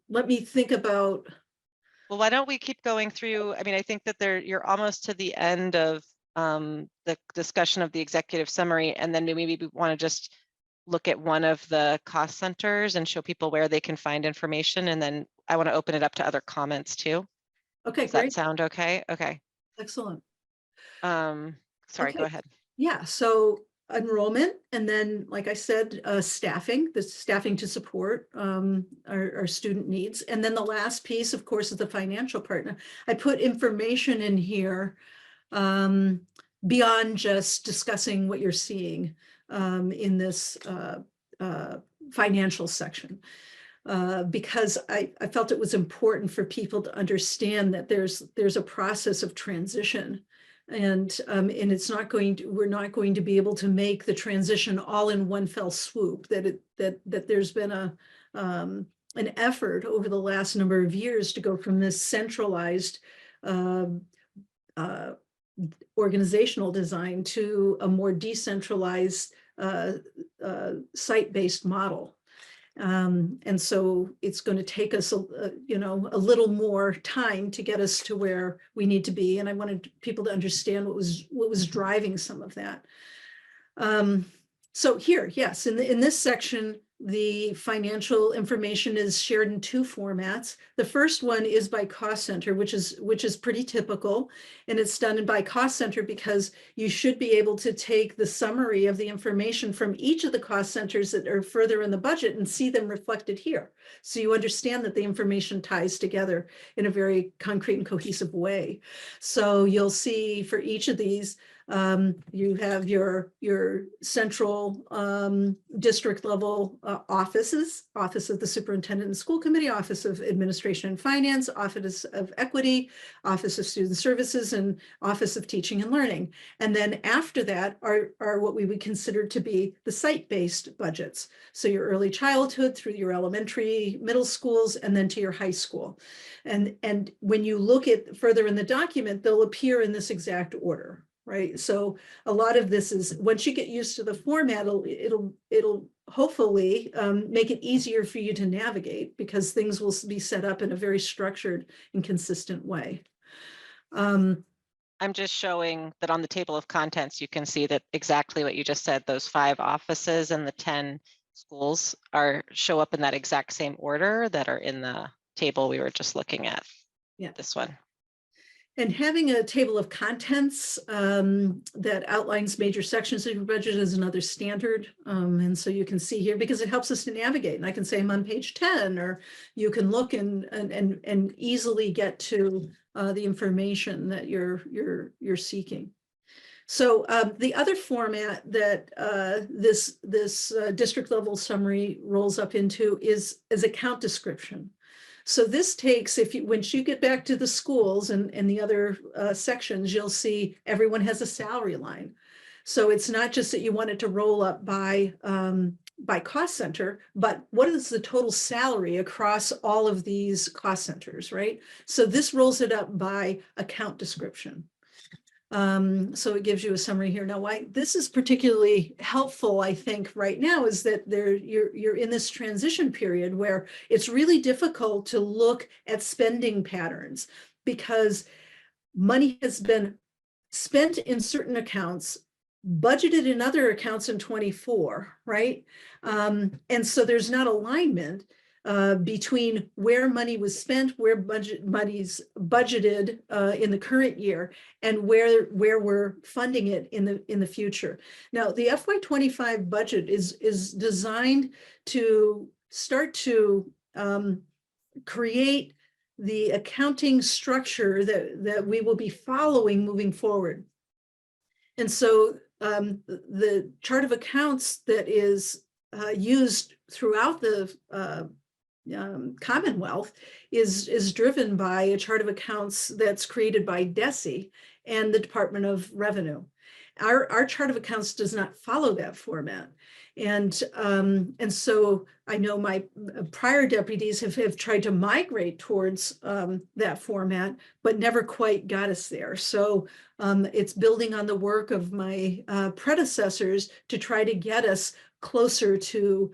Let me think about. Well, why don't we keep going through? I mean, I think that you're almost to the end of the discussion of the executive summary, and then maybe we want to just look at one of the cost centers and show people where they can find information. And then I want to open it up to other comments too. Okay, Does that great. sound okay? Okay. Excellent. Sorry, Okay. go ahead. Yeah, so enrollment, and then, like I said, staffing, the staffing to support our student needs. And then the last piece, of course, is the financial partner. I put information in here beyond just discussing what you're seeing in this financial section. Because I felt it was important for people to understand that there's a process of transition, and it's not going to, we're not going to be able to make the transition all in one fell swoop. That there's been an effort over the last number of years to go from this centralized organizational design to a more decentralized site-based model. And so it's going to take us, a little more time to get us to where we need to be. And I wanted people to understand what was driving some of that. So here, yes, in this section, the financial information is shared in two formats. The first one is by cost center, which is pretty typical, and it's done by cost center because you should be able to take the summary of the information from each of the cost centers that are further in the budget and see them reflected here. So you understand that the information ties together in a very concrete and cohesive way. So you'll see for each of these, you have your central district level offices, Office of the Superintendent and School Committee, Office of Administration and Finance, Office of Equity, Office of Student Services, and Office of Teaching and Learning. And then after that are what we would consider to be the site-based budgets. So your early childhood through your elementary, middle schools, and then to your high school. And when you look at further in the document, they'll appear in this exact order. Right. So a lot of this is, once you get used to the format, it'll hopefully make it easier for you to navigate, because things will be set up in a very structured and consistent way. I'm just showing that on the table of contents, you can see that exactly what you just said, those 5 offices and the 10 schools show up in that exact same order that are in the table we were just looking at. Yeah. This one. And having a table of contents that outlines major sections of your budget is another standard. And so you can see here, because it helps us to navigate. And I can say I'm on page 10, or you can look and easily get to the information that you're seeking. So the other format that this district level summary rolls up into is account description. So this takes, once you get back to the schools and the other sections, you'll see everyone has a salary line. So it's not just that you want it to roll up by cost center, but what is the total salary across all of these cost centers, right? So this rolls it up by account description. So it gives you a summary here. Now, why this is particularly helpful, I think, right now is that you're in this transition period where it's really difficult to look at spending patterns because money has been spent in certain accounts, budgeted in other accounts in 24, right? And so there's not alignment between where money was spent, where money's budgeted in the current year, and where we're funding it in the future. Now, the FY25 budget is designed to start to create the accounting structure that we will be following moving forward. And so the chart of accounts that is used throughout the Commonwealth is driven by a chart of accounts that's created by DESE and the Department of Revenue. Our chart of accounts does not follow that format. And so I know my prior deputies have tried to migrate towards that format, but never quite got us there. So it's building on the work of my predecessors to try to get us closer to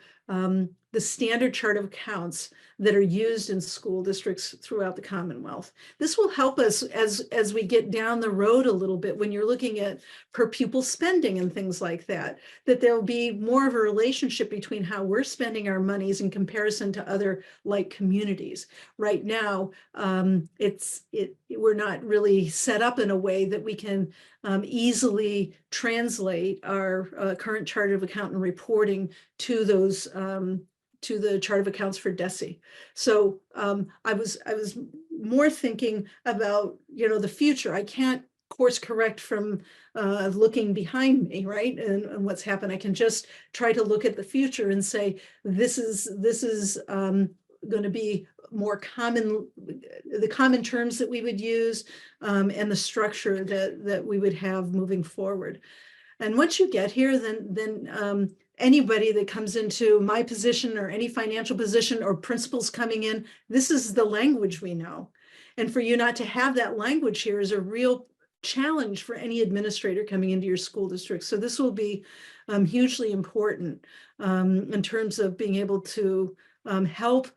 the standard chart of accounts that are used in school districts throughout the Commonwealth. This will help us as we get down the road a little bit when you're looking at per pupil spending and things like that, that there'll be more of a relationship between how we're spending our monies in comparison to other like communities. Right now, we're not really set up in a way that we can easily translate our current chart of account and reporting to those to the chart of accounts for DESE. So I was more thinking about, the future. I can't course correct from looking behind me, right? And what's happened. I can just try to look at the future and say, this is going to be more common, the common terms that we would use and the structure that we would have moving forward. And once you get here, then anybody that comes into my position or any financial position or principals coming in, this is the language we know. And for you not to have that language here is a real challenge for any administrator coming into your school district. So this will be hugely important in terms of being able to help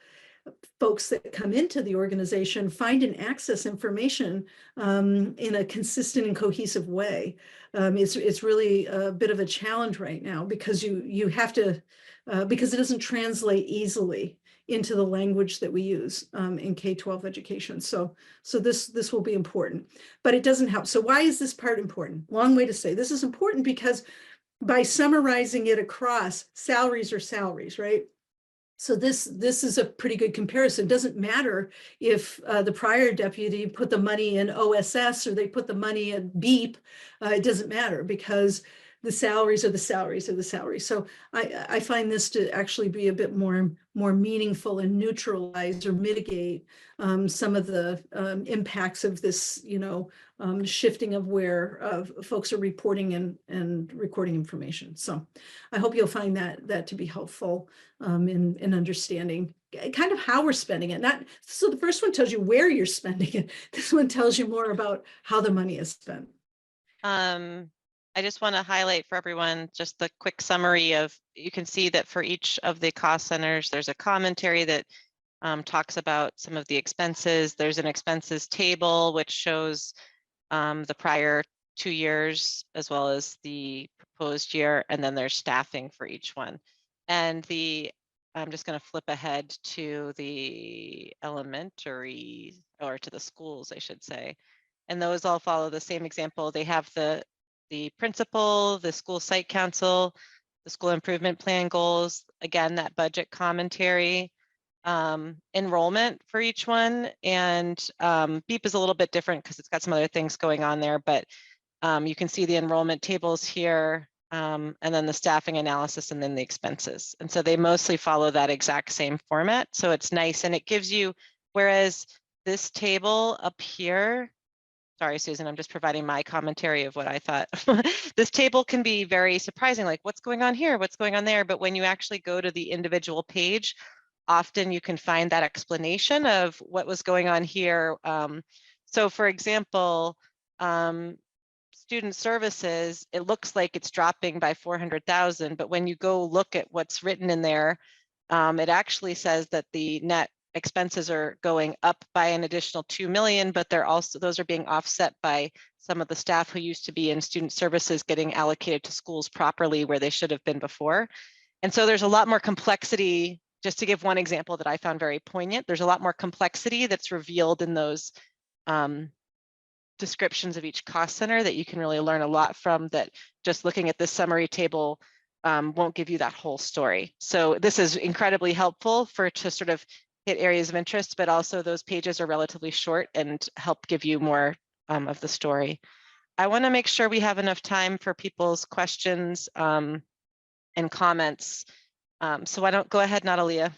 folks that come into the organization find and access information in a consistent and cohesive way. It's really a bit of a challenge right now because you have to, because it doesn't translate easily into the language that we use in K-12 education. So this will be important, but it doesn't help. So why is this part important? Long way to say this is important because by summarizing it across, salaries are salaries, right? So this is a pretty good comparison. It doesn't matter if the prior deputy put the money in OSS or they put the money in BEEP. It doesn't matter because the salaries are the salaries are the salaries. So I find this to actually be a bit more meaningful and neutralize or mitigate some of the impacts of this, shifting of where folks are reporting and recording information. So I hope you'll find that to be helpful in understanding kind of how we're spending it. So the first one tells you where you're spending it. This one tells you more about how the money is spent. I just want to highlight for everyone just the quick summary of, you can see that for each of the cost centers, there's a commentary that talks about some of the expenses. There's an expenses table, which shows the prior 2 years as well as the proposed year, and then there's staffing for each one. And I'm just going to flip ahead to the elementary, or to the schools, I should say. And those all follow the same example. They have the principal, the school site council, the school improvement plan goals, again, that budget commentary, enrollment for each one. And BEEP is a little bit different because it's got some other things going on there, but You can see the enrollment tables here, and then the staffing analysis, and then the expenses. And so they mostly follow that exact same format. So it's nice, and it gives you, whereas this table up here, sorry, Susan, I'm just providing my commentary of what I thought. This table can be very surprising, like what's going on here, what's going on there. But when you actually go to the individual page, often you can find that explanation of what was going on here. So for example, student services, it looks like it's dropping by 400,000, but when you go look at what's written in there, it actually says that the net expenses are going up by an additional 2 million, but they're also, those are being offset by some of the staff who used to be in student services getting allocated to schools properly where they should have been before. And so there's a lot more complexity. Just to give one example that I found very poignant, there's a lot more complexity that's revealed in those descriptions of each cost center that you can really learn a lot from, that just looking at this summary table won't give you that whole story. So this is incredibly helpful to sort of hit areas of interest, but also those pages are relatively short and help give you more of the story. I want to make sure we have enough time for people's questions and comments. So why don't go ahead, Natalia,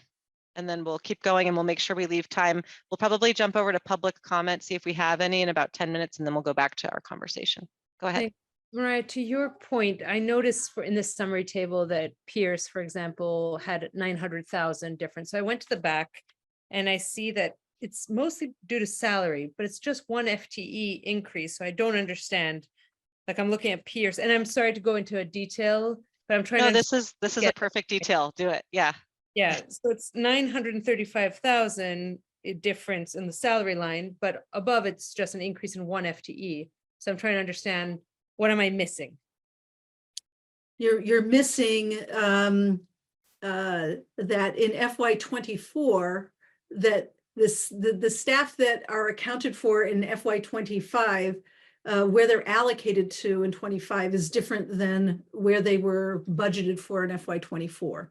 and then we'll keep going and we'll make sure we leave time. We'll probably jump over to public comment, see if we have any in about 10 minutes, and then we'll go back to our conversation. Go ahead. Mariah, to your point, I noticed in this summary table that Pierce, for example, had 900,000 difference. So I went to the back and I see that it's mostly due to salary, but it's just one FTE increase. So I don't understand. Like I'm looking at Pierce, and I'm sorry to go into a detail, but I'm trying to. No, this is a perfect detail. Do it. Yeah. Yeah. So it's 935,000 difference in the salary line, but above it's just an increase in one FTE. So I'm trying to understand, what am I missing? You're missing that in FY24, that the staff that are accounted for in FY25, where they're allocated to in 25 is different than where they were budgeted for in FY24.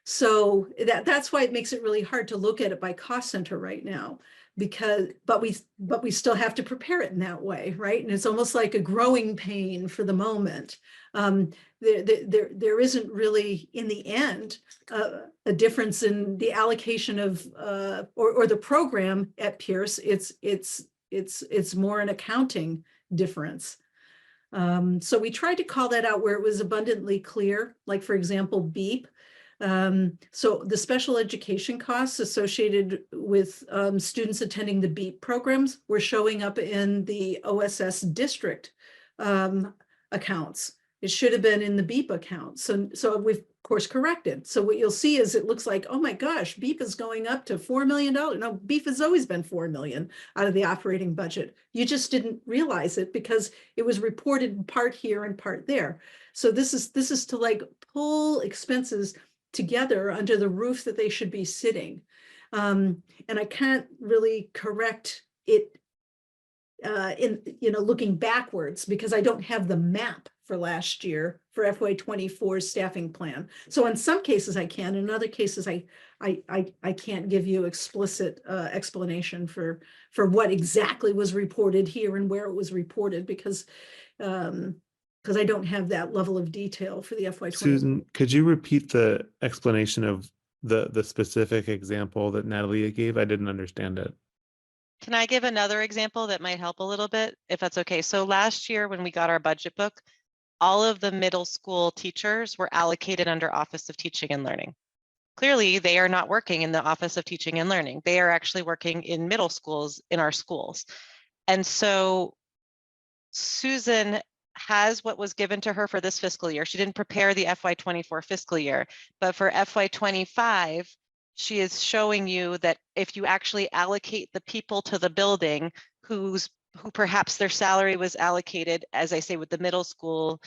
So that's why it makes it really hard to look at it by cost center right now, but we still have to prepare it in that way, right? And it's almost like a growing pain for the moment. There isn't really, in the end, a difference in the allocation of or the program at Pierce. It's more an accounting difference. So we tried to call that out where it was abundantly clear, like for example, BEEP. So the special education costs associated with students attending the BEEP programs were showing up in the OSS district accounts. It should have been in the BEEP account. So we've of course corrected. So what you'll see is it looks like, oh my gosh, BEEP is going up to $4 million. No, BEEP has always been $4 million out of the operating budget. You just didn't realize it because it was reported in part here and part there. So this is to like pull expenses together under the roof that they should be sitting. And I can't really correct it in looking backwards because I don't have the map for last year for FY24 staffing plan. So in some cases I can, in other cases I can't give you explicit explanation for what exactly was reported here and where it was reported because I don't have that level of detail for the FY20. Susan, could you repeat the explanation of the specific example that Natalia gave? I didn't understand it. Can I give another example that might help a little bit, if that's okay? So last year when we got our budget book, all of the middle school teachers were allocated under Office of Teaching and Learning. Clearly, they are not working in the Office of Teaching and Learning. They are actually working in middle schools in our schools. And so Susan has what was given to her for this fiscal year. She didn't prepare the FY24 fiscal year, but for FY25, she is showing you that if you actually allocate the people to the building who perhaps their salary was allocated, as I say, with the middle school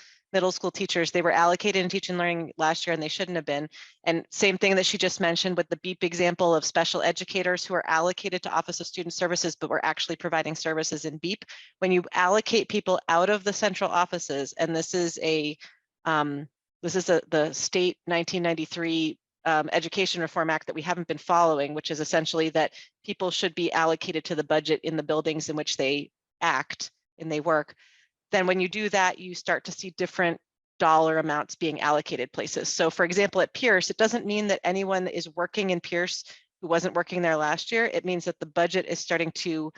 teachers, they were allocated in teaching and learning last year and they shouldn't have been. And same thing that she just mentioned with the BEEP example of special educators who are allocated to Office of Student Services, but were actually providing services in BEEP. When you allocate people out of the central offices, and this is the state 1993 Education Reform Act that we haven't been following, which is essentially that people should be allocated to the budget in the buildings in which they act and they work. then when you do that, you start to see different dollar amounts being allocated places. So for example, at Pierce, it doesn't mean that anyone that is working in Pierce who wasn't working there last year. It means that the budget is starting to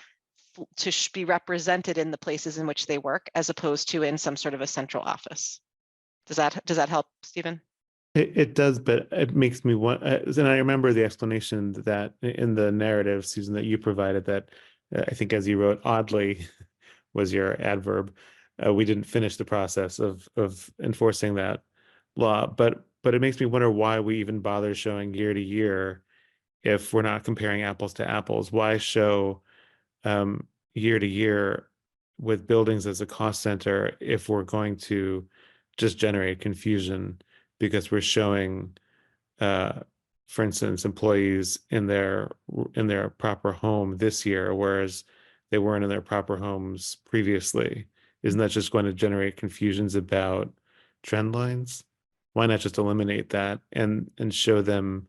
be represented in the places in which they work, as opposed to in some sort of a central office. Does that help, Stephen? It does, but it makes me want, and I remember the explanation that in the narrative, Susan, that you provided, that I think as you wrote, oddly was your adverb. We didn't finish the process of enforcing that law, but it makes me wonder why we even bother showing year to year if we're not comparing apples to apples. Why show year to year with buildings as a cost center if we're going to just generate confusion because we're showing, for instance, employees in their proper home this year, whereas they weren't in their proper homes previously? Isn't that just going to generate confusions about trend lines? Why not just eliminate that and show them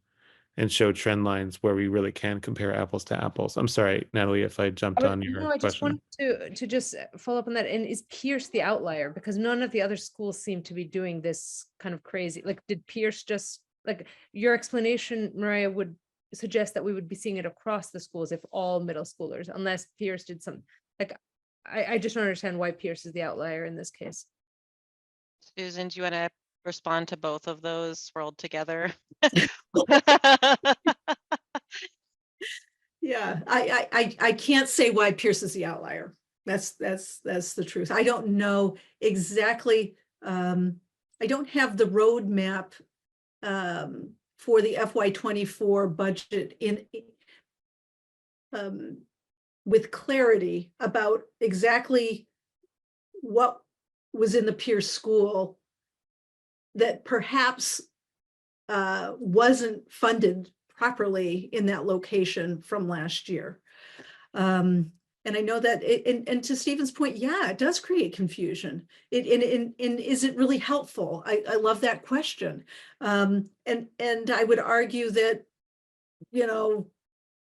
and show trend lines where we really can compare apples to apples? I'm sorry, Natalie, if I jumped on your No, I just question. wanted to just follow up on that. And is Pierce the outlier? Because none of the other schools seem to be doing this kind of crazy. Like, did Pierce just, like, your explanation, Mariah, would suggest that we would be seeing it across the schools if all middle schoolers, unless Pierce did some, like, I just don't understand why Pierce is the outlier in this case. Susan, do you want to respond to both of those rolled together? Yeah, I can't say why Pierce is the outlier. That's the truth. I don't know exactly. I don't have the roadmap for the FY24 budget in with clarity about exactly what was in the Pierce school that perhaps wasn't funded properly in that location from last year. And I know that, and to Stephen's point, yeah, it does create confusion. And is it really helpful? I love that question. And I would argue that, you know,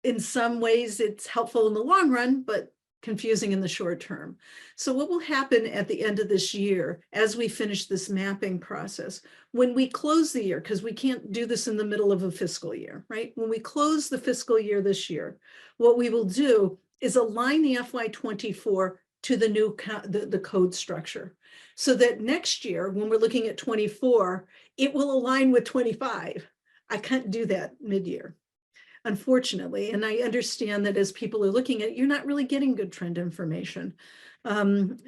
in some ways it's helpful in the long run, but confusing in the short term. So what will happen at the end of this year as we finish this mapping process, when we close the year, because we can't do this in the middle of a fiscal year, right? When we close the fiscal year this year, what we will do is align the FY24 to the new the code structure, so that next year, when we're looking at 24, it will align with 25. I can't do that mid-year, unfortunately. And I understand that as people are looking at it, you're not really getting good trend information. And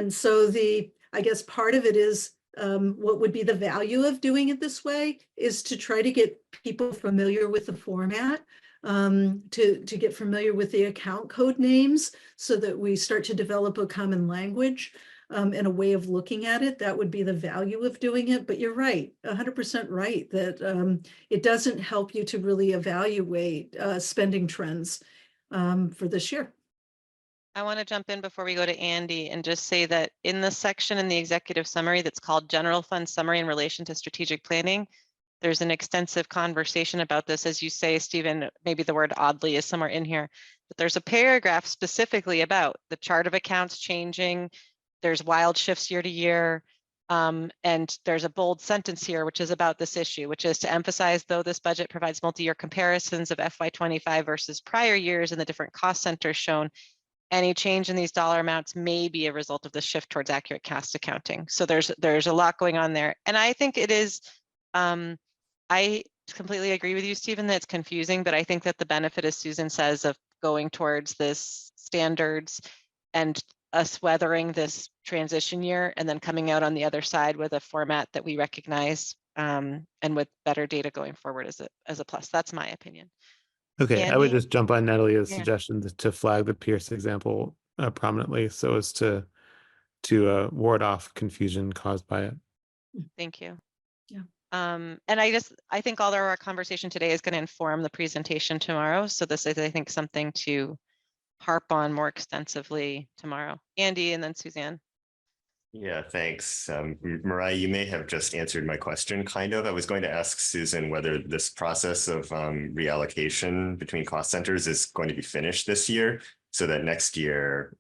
so I guess part of it is what would be the value of doing it this way is to try to get people familiar with the format, to get familiar with the account code names so that we start to develop a common language and a way of looking at it. That would be the value of doing it. But you're right, 100% right, that it doesn't help you to really evaluate spending trends for this year. I want to jump in before we go to Andy and just say that in the section in the executive summary that's called General Fund Summary in relation to strategic planning, there's an extensive conversation about this. As you say, Stephen, maybe the word oddly is somewhere in here, but there's a paragraph specifically about the chart of accounts changing. There's wild shifts year to year. And there's a bold sentence here, which is about this issue, which is to emphasize, though this budget provides multi-year comparisons of FY25 versus prior years and the different cost centers shown, any change in these dollar amounts may be a result of the shift towards accurate cost accounting. So there's a lot going on there. And I think it is, I completely agree with you, Stephen, that it's confusing, but I think that the benefit, as Susan says, of going towards this standards and us weathering this transition year and then coming out on the other side with a format that we recognize and with better data going forward as a plus. That's my opinion. Okay, I would Andy? just jump on Natalie's Yeah. suggestion to flag the Pierce example prominently so as to ward off confusion caused by it. Thank you. Yeah. And I think all of our conversation today is going to inform the presentation tomorrow. So this is, I think, something to harp on more extensively tomorrow. Andy and then Suzanne. Yeah, thanks. Mariah, you may have just answered my question, kind of. I was going to ask Susan whether this process of reallocation between cost centers is going to be finished this year, so that next year,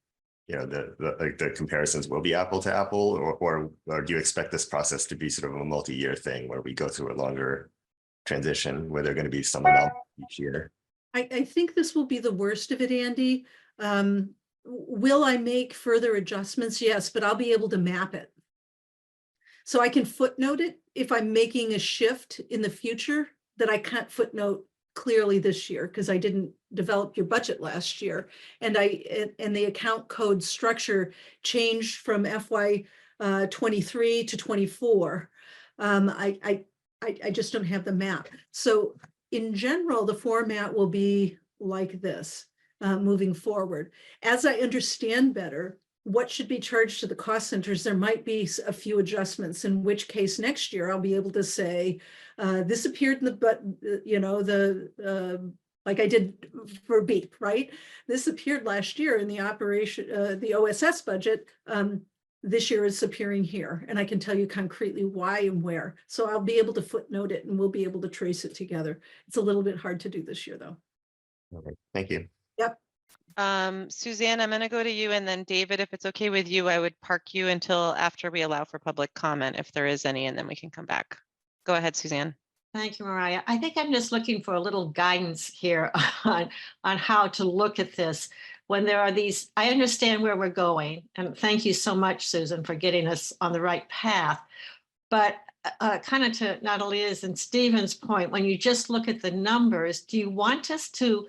you know, the comparisons will be apple to apple, or do you expect this process to be sort of a multi-year thing where we go through a longer transition where there are going to be some anomalies each year? I think this will be the worst of it, Andy. Will I make further adjustments? Yes, but I'll be able to map it. So I can footnote it if I'm making a shift in the future that I can't footnote clearly this year because I didn't develop your budget last year. And the account code structure changed from FY 23 to 24. I just don't have the map. So in general, the format will be like this moving forward. As I understand better what should be charged to the cost centers, there might be a few adjustments, in which case next year I'll be able to say, this appeared in the, like I did for BEEP, right? This appeared last year in the operation, the OSS budget. This year it's appearing here, and I can tell you concretely why and where. So I'll be able to footnote it and we'll be able to trace it together. It's a little bit hard to do this year though. Okay, thank you. Yep. Suzanne, I'm going to go to you, and then David, if it's okay with you, I would park you until after we allow for public comment, if there is any, and then we can come back. Go ahead, Suzanne. Thank you, Mariah. I think I'm just looking for a little guidance here on how to look at this. When there are these, I understand where we're going, and thank you so much, Susan, for getting us on the right path. But kind of to Natalie's and Stephen's point, when you just look at the numbers, do you want us to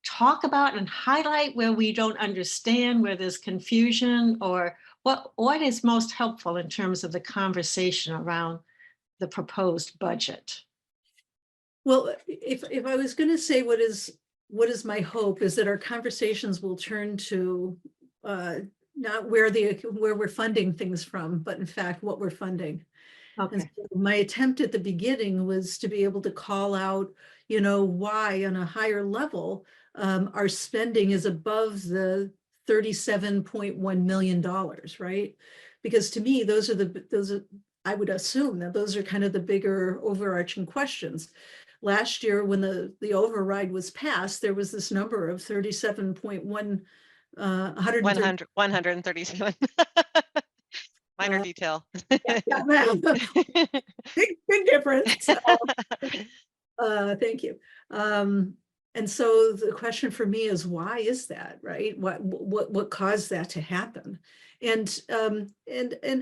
talk about and highlight where we don't understand, where there's confusion, or what is most helpful in terms of the conversation around the proposed budget? Well, if I was going to say what is my hope is that our conversations will turn to not where we're funding things from, but in fact what we're funding. Okay. And so my attempt at the beginning was to be able to call out, you know, why on a higher level our spending is above the $37.1 million, right? Because to me, those are I would assume that those are kind of the bigger overarching questions. Last year, when the override was passed, there was this number of 37.1 137. Minor detail. big difference. Thank you. And so the question for me is, why is that, right? What caused that to happen? And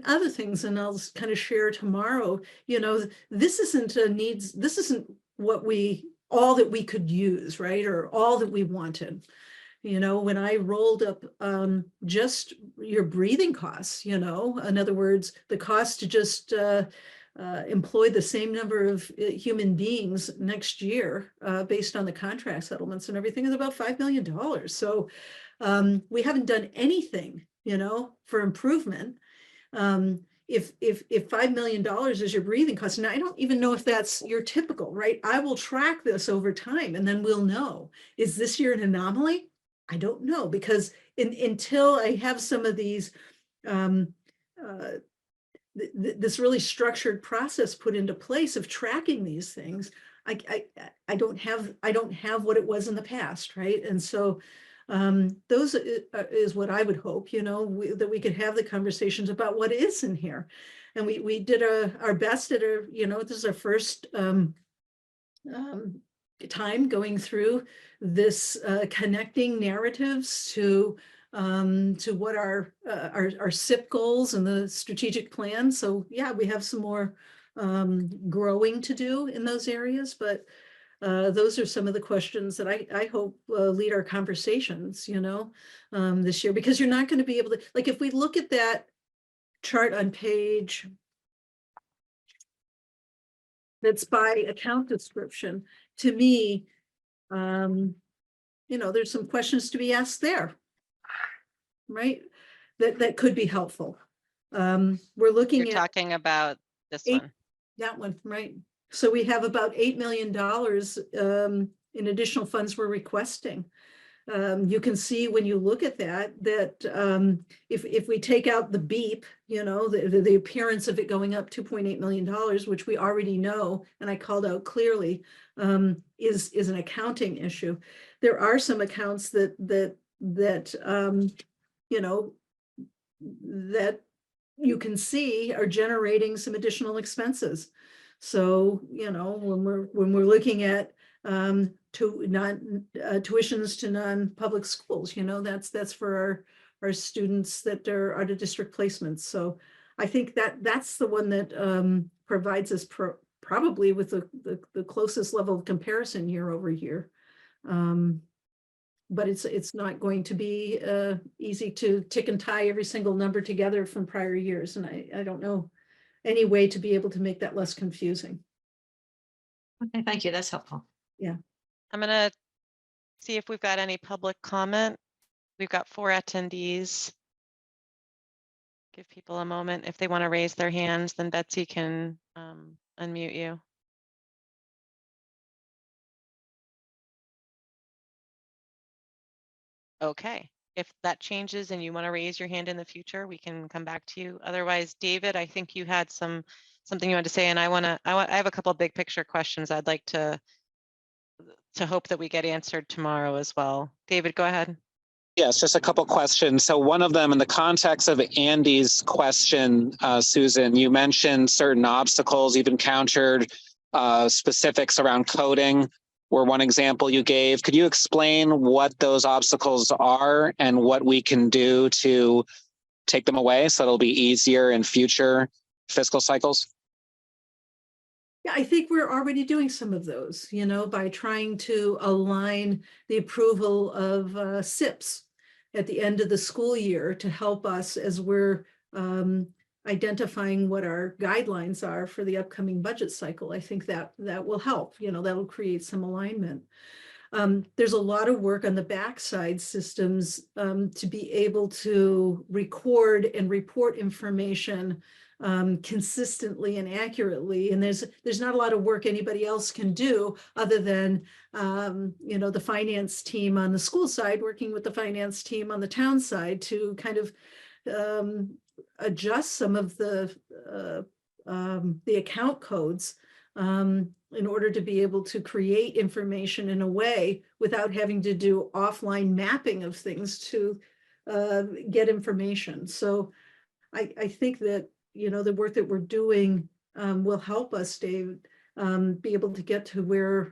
other things, and I'll kind of share tomorrow, you know, this isn't all that we could use, right? Or all that we wanted. You know, when I rolled up just your breathing costs, you know, in other words, the cost to just employ the same number of human beings next year based on the contract settlements and everything is about $5 million. So we haven't done anything, you know, for improvement. If $5 million is your breathing cost, and I don't even know if that's your typical, right? I will track this over time and then we'll know, is this year an anomaly? I don't know, because until I have some of these, this really structured process put into place of tracking these things, I don't have what it was in the past, right? And so those is what I would hope, you know, that we could have the conversations about what is in here. And we did our best at you know, this is our first time going through this connecting narratives to what our SIP goals and the strategic plan. So yeah, we have some more growing to do in those areas, but those are some of the questions that I hope lead our conversations, you know, this year, because you're not going to be able to, like, if we look at that chart on page that's by account description, to me, you know, there's some questions to be asked there, right? That could be helpful. We're looking You're talking about this one. That one, right? So we have about $8 million in additional funds we're requesting. You can see when you look at that if we take out the BEEP, you know, the appearance of it going up $2.8 million, which we already know, and I called out clearly, is an accounting issue. There are some accounts that you know, that you can see are generating some additional expenses. So, you know, when we're looking at tuitions to non-public schools, you know, that's for our students that are out of district placements. So I think that's the one that provides us probably with the closest level of comparison year over year. But it's not going to be easy to tick and tie every single number together from prior years. And I don't know any way to be able to make that less confusing. Okay, thank you. That's helpful. I'm gonna see if we've got any public comment. We've got 4 attendees. Give people a moment. If they want to raise their hands, then Betsy can unmute you. Okay, if that changes and you want to raise your hand in the future, we can come back to you. Otherwise, David, I think you had something you wanted to say, and I have a couple of big picture questions I'd like to hope that we get answered tomorrow as well. David, go ahead. Yes, just a couple questions. So one of them, in the context of Andy's question, Susan, you mentioned certain obstacles you've encountered, specifics around coding were one example you gave. Could you explain what those obstacles are and what we can do to take them away so it'll be easier in future fiscal cycles? Yeah, I think we're already doing some of those, you know, by trying to align the approval of SIPs at the end of the school year to help us as we're identifying what our guidelines are for the upcoming budget cycle. I think that will help, you know, that will create some alignment. There's a lot of work on the backside systems to be able to record and report information consistently and accurately. And there's not a lot of work anybody else can do other than, you know, the finance team on the school side, working with the finance team on the town side to kind of adjust some of the account codes in order to be able to create information in a way without having to do offline mapping of things to get information. So I think that, you know, the work that we're doing will help us, Dave, be able to get to where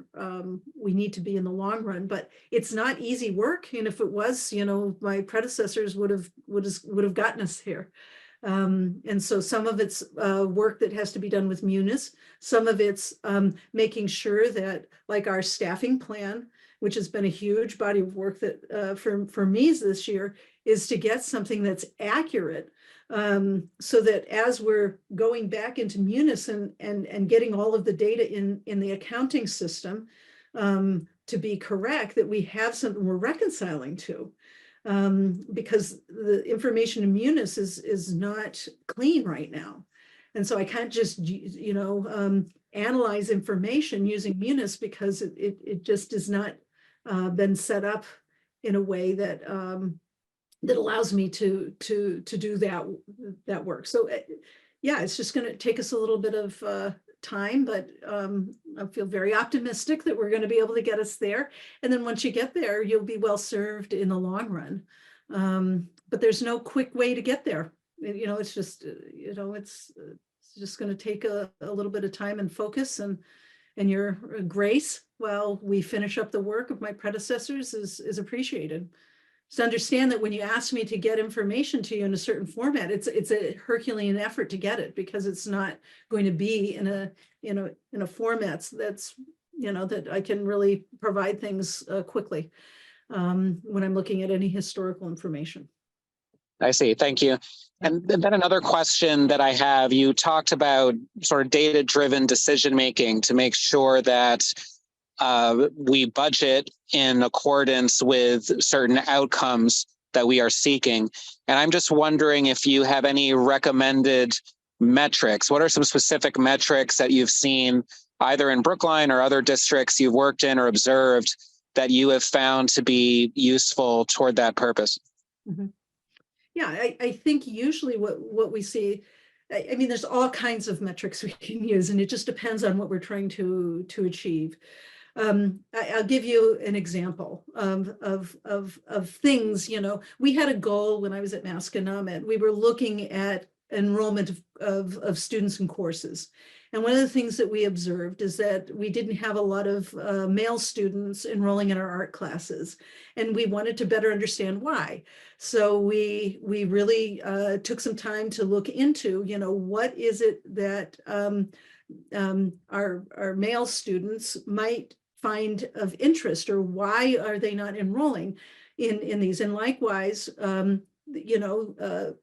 we need to be in the long run. But it's not easy work. And if it was, you know, my predecessors would have gotten us here. And so some of it's work that has to be done with Munis. Some of it's making sure that, like our staffing plan, which has been a huge body of work that for me this year, is to get something that's accurate, so that as we're going back into Munis and getting all of the data in the accounting system to be correct, that we have something we're reconciling to. Because the information in Munis is not clean right now. And so I can't just, you know, analyze information using Munis because it just has not been set up in a way that that allows me to do that work. So yeah, it's just going to take us a little bit of time, but I feel very optimistic that we're going to be able to get us there. And then once you get there, you'll be well served in the long run. But there's no quick way to get there. You know, it's just, you know, it's just going to take a little bit of time and focus and your grace while we finish up the work of my predecessors is appreciated. To understand that when you ask me to get information to you in a certain format, it's a Herculean effort to get it, because it's not going to be in a format that's, you know, that I can really provide things quickly when I'm looking at any historical information. I see. Thank you. And then another question that I have, you talked about sort of data-driven decision making to make sure that we budget in accordance with certain outcomes that we are seeking. And I'm just wondering if you have any recommended metrics. What are some specific metrics that you've seen either in Brookline or other districts you've worked in or observed that you have found to be useful toward that purpose? Mm-hmm. Yeah, I think usually what we see, I mean, there's all kinds of metrics we can use, and it just depends on what we're trying to achieve. I'll give you an example of things, we had a goal when I was at Masconomet. We were looking at enrollment of students in courses. And one of the things that we observed is that we didn't have a lot of male students enrolling in our art classes. And we wanted to better understand why. So we really took some time to look into, what is it that our male students might find of interest, or why are they not enrolling in these? And likewise,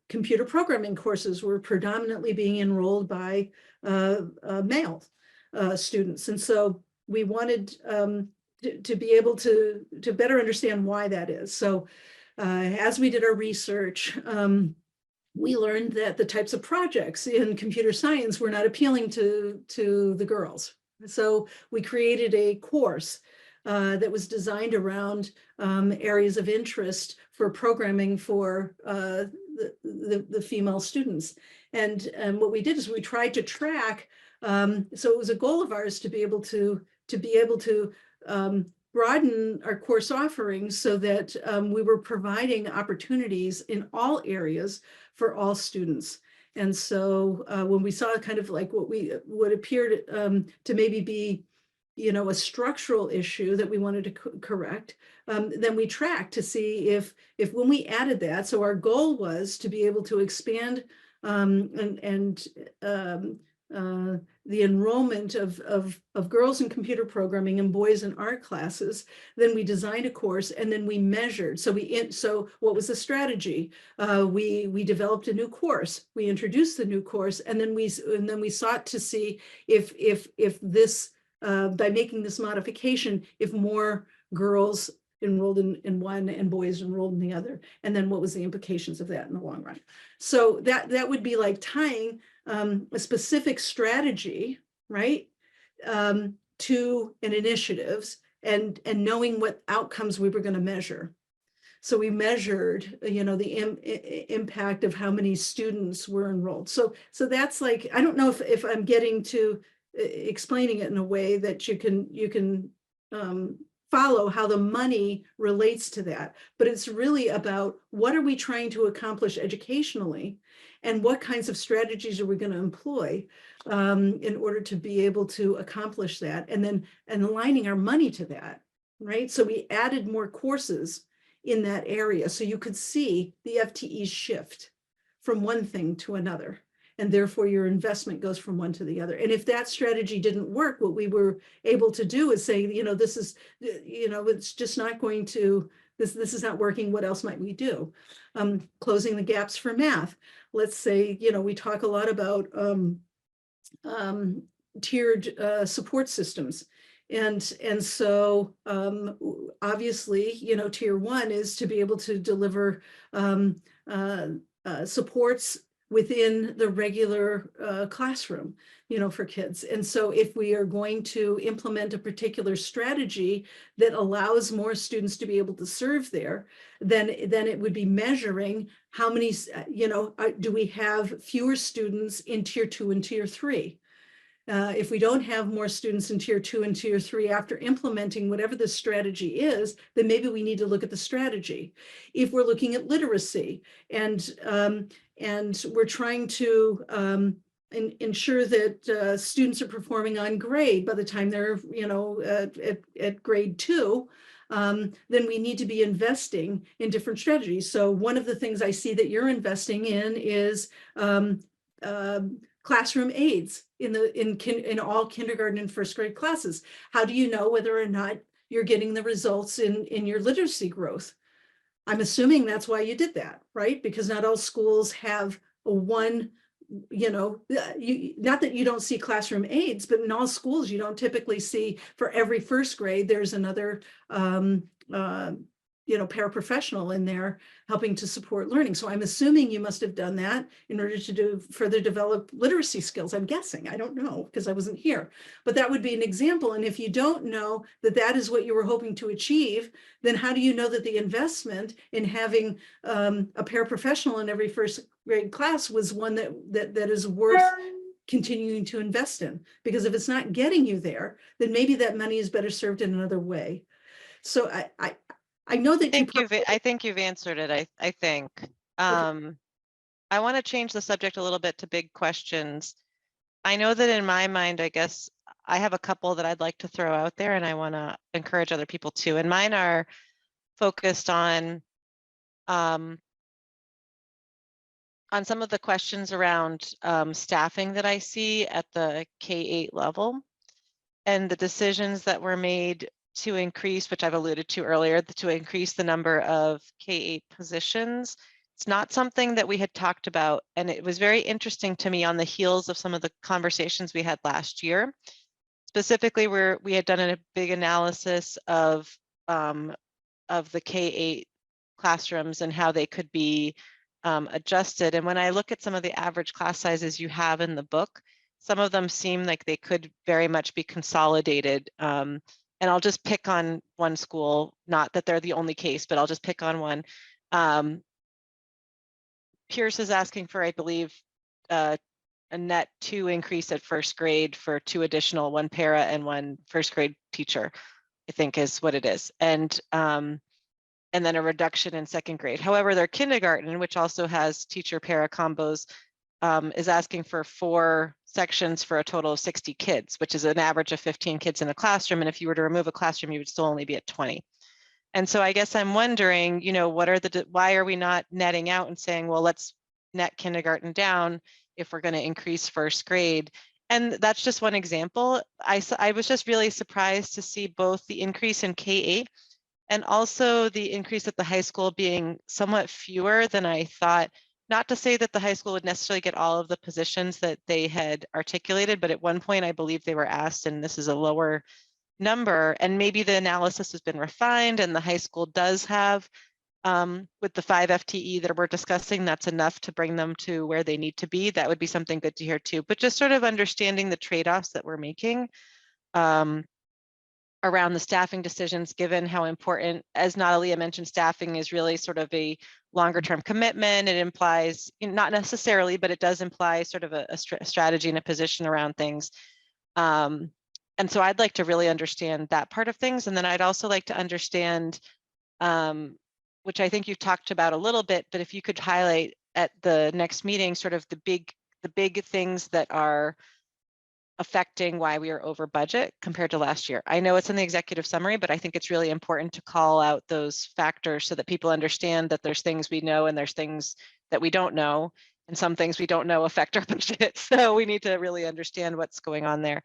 computer programming courses were predominantly being enrolled by male students. And so we wanted to be able to better understand why that is. So as we did our research, we learned that the types of projects in computer science were not appealing to the girls. So we created a course that was designed around areas of interest for programming for the female students. And what we did is we tried to track, so it was a goal of ours to be able to broaden our course offerings so that we were providing opportunities in all areas for all students. And so when we saw kind of like what appeared to maybe be, a structural issue that we wanted to correct, then we tracked to see if when we added that, so our goal was to be able to expand the enrollment of girls in computer programming and boys in art classes. Then we designed a course and then we measured. So what was the strategy? We developed a new course. We introduced the new course, and then we sought to see if this by making this modification, if more girls enrolled in one and boys enrolled in the other, and then what was the implications of that in the long run. So that would be like tying a specific strategy, right, to an initiatives and knowing what outcomes we were going to measure. So we measured, the impact of how many students were enrolled. So that's like, I don't know if I'm getting to explaining it in a way that you can follow how the money relates to that. But it's really about what are we trying to accomplish educationally, and what kinds of strategies are we going to employ in order to be able to accomplish that, and aligning our money to that, right? So we added more courses in that area so you could see the FTEs shift from one thing to another. And therefore your investment goes from one to the other. And if that strategy didn't work, what we were able to do is say, this is, it's just not going to, this is not working. What else might we do? Closing the gaps for math. Let's say, we talk a lot about tiered support systems. And so obviously, tier one is to be able to deliver supports within the regular classroom, for kids. And so if we are going to implement a particular strategy that allows more students to be able to serve there, then it would be measuring how many, do we have fewer students in tier 2 and tier 3? If we don't have more students in tier 2 and tier 3 after implementing whatever the strategy is, then maybe we need to look at the strategy. If we're looking at literacy and we're trying to ensure that students are performing on grade by the time they're, at grade 2, then we need to be investing in different strategies. So one of the things I see that you're investing in is classroom aids in all kindergarten and first grade classes. How do you know whether or not you're getting the results in your literacy growth? I'm assuming that's why you did that, right? Because not all schools have one, not that you don't see classroom aids, but in all schools, you don't typically see for every first grade, there's another paraprofessional in there helping to support learning. So I'm assuming you must have done that in order to further develop literacy skills. I'm guessing, I don't know because I wasn't here, but that would be an example. And if you don't know that that is what you were hoping to achieve, then how do you know that the investment in having a paraprofessional in every first grade class was one that is worth continuing to invest in, because if it's not getting you there, then maybe that money is better served in another way. So I know that I think you've answered it. I think. I want to change the subject a little bit to big questions. I know that in my mind, I guess I have a couple that I'd like to throw out there, and I want to encourage other people too. And mine are focused on some of the questions around staffing that I see at the K-8 level, and the decisions that were made to increase, which I've alluded to earlier, to increase the number of K-8 positions. It's not something that we had talked about, and it was very interesting to me on the heels of some of the conversations we had last year. Specifically, where we had done a big analysis of the K-8 classrooms and how they could be adjusted. And when I look at some of the average class sizes you have in the book, some of them seem like they could very much be consolidated. And I'll just pick on one school, not that they're the only case, but I'll just pick on one. Pierce is asking for, I believe, a net 2 increase at first grade for 2 additional, 1 para and 1 first grade teacher, I think is what it is. And then a reduction in second grade. However, their kindergarten, which also has teacher para combos, is asking for 4 sections for a total of 60 kids, which is an average of 15 kids in a classroom. And if you were to remove a classroom, you would still only be at 20. And so I guess I'm wondering, you know, why are we not netting out and saying, well, let's net kindergarten down if we're going to increase first grade? And that's just one example. I was just really surprised to see both the increase in K-8 and also the increase at the high school being somewhat fewer than I thought. Not to say that the high school would necessarily get all of the positions that they had articulated, but at one point I believe they were asked, and this is a lower number, and maybe the analysis has been refined and the high school does have, with the 5 FTE that we're discussing, that's enough to bring them to where they need to be. That would be something good to hear too, but just sort of understanding the trade-offs that we're making around the staffing decisions, given how important, as Natalia mentioned, staffing is really sort of a longer term commitment. It implies, not necessarily, but it does imply sort of a strategy and a position around things. And so I'd like to really understand that part of things. And then I'd also like to understand, which I think you've talked about a little bit, but if you could highlight at the next meeting, sort of the big things that are affecting why we are over budget compared to last year. I know it's in the executive summary, but I think it's really important to call out those factors so that people understand that there's things we know and there's things that we don't know, and some things we don't know affect our budget. So we need to really understand what's going on there.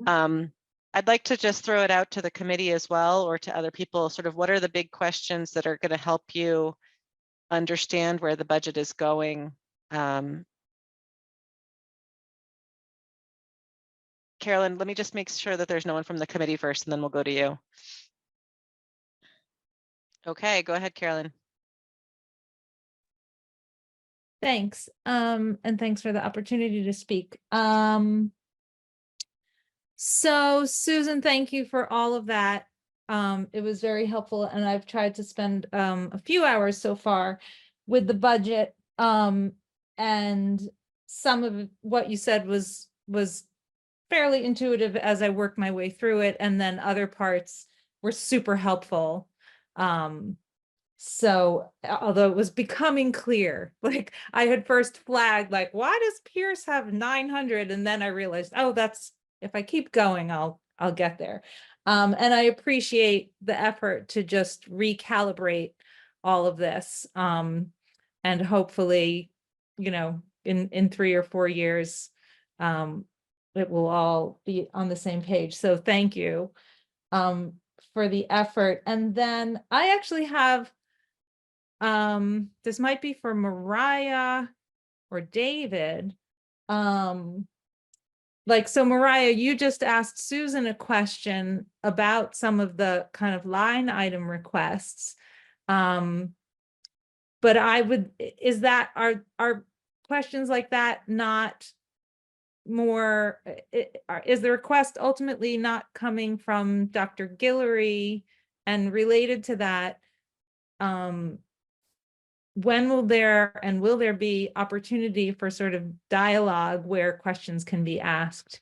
I'd like to just throw it out to the committee as well, or to other people, sort of what are the big questions that are going to help you understand where the budget is going. Carolyn, let me just make sure that there's no one from the committee first, and then we'll go to you. Okay, go ahead, Carolyn. Thanks. And thanks for the opportunity to speak. So Susan, thank you for all of that. It was very helpful, and I've tried to spend a few hours so far with the budget. And some of what you said was fairly intuitive as I worked my way through it, and then other parts were super helpful. So although it was becoming clear, like I had first flagged, like, why does Pierce have 900? And then I realized, oh, that's, if I keep going, I'll get there. And I appreciate the effort to just recalibrate all of this. And hopefully, you know, in 3 or 4 years, it will all be on the same page. So thank you for the effort. And then I actually have, this might be for Mariah or David. Like, so Mariah, you just asked Susan a question about some of the kind of line item requests. But I would, is that, are questions like that not more, is the request ultimately not coming from Dr. Guillory? And related to that, when will there be opportunity for sort of dialogue where questions can be asked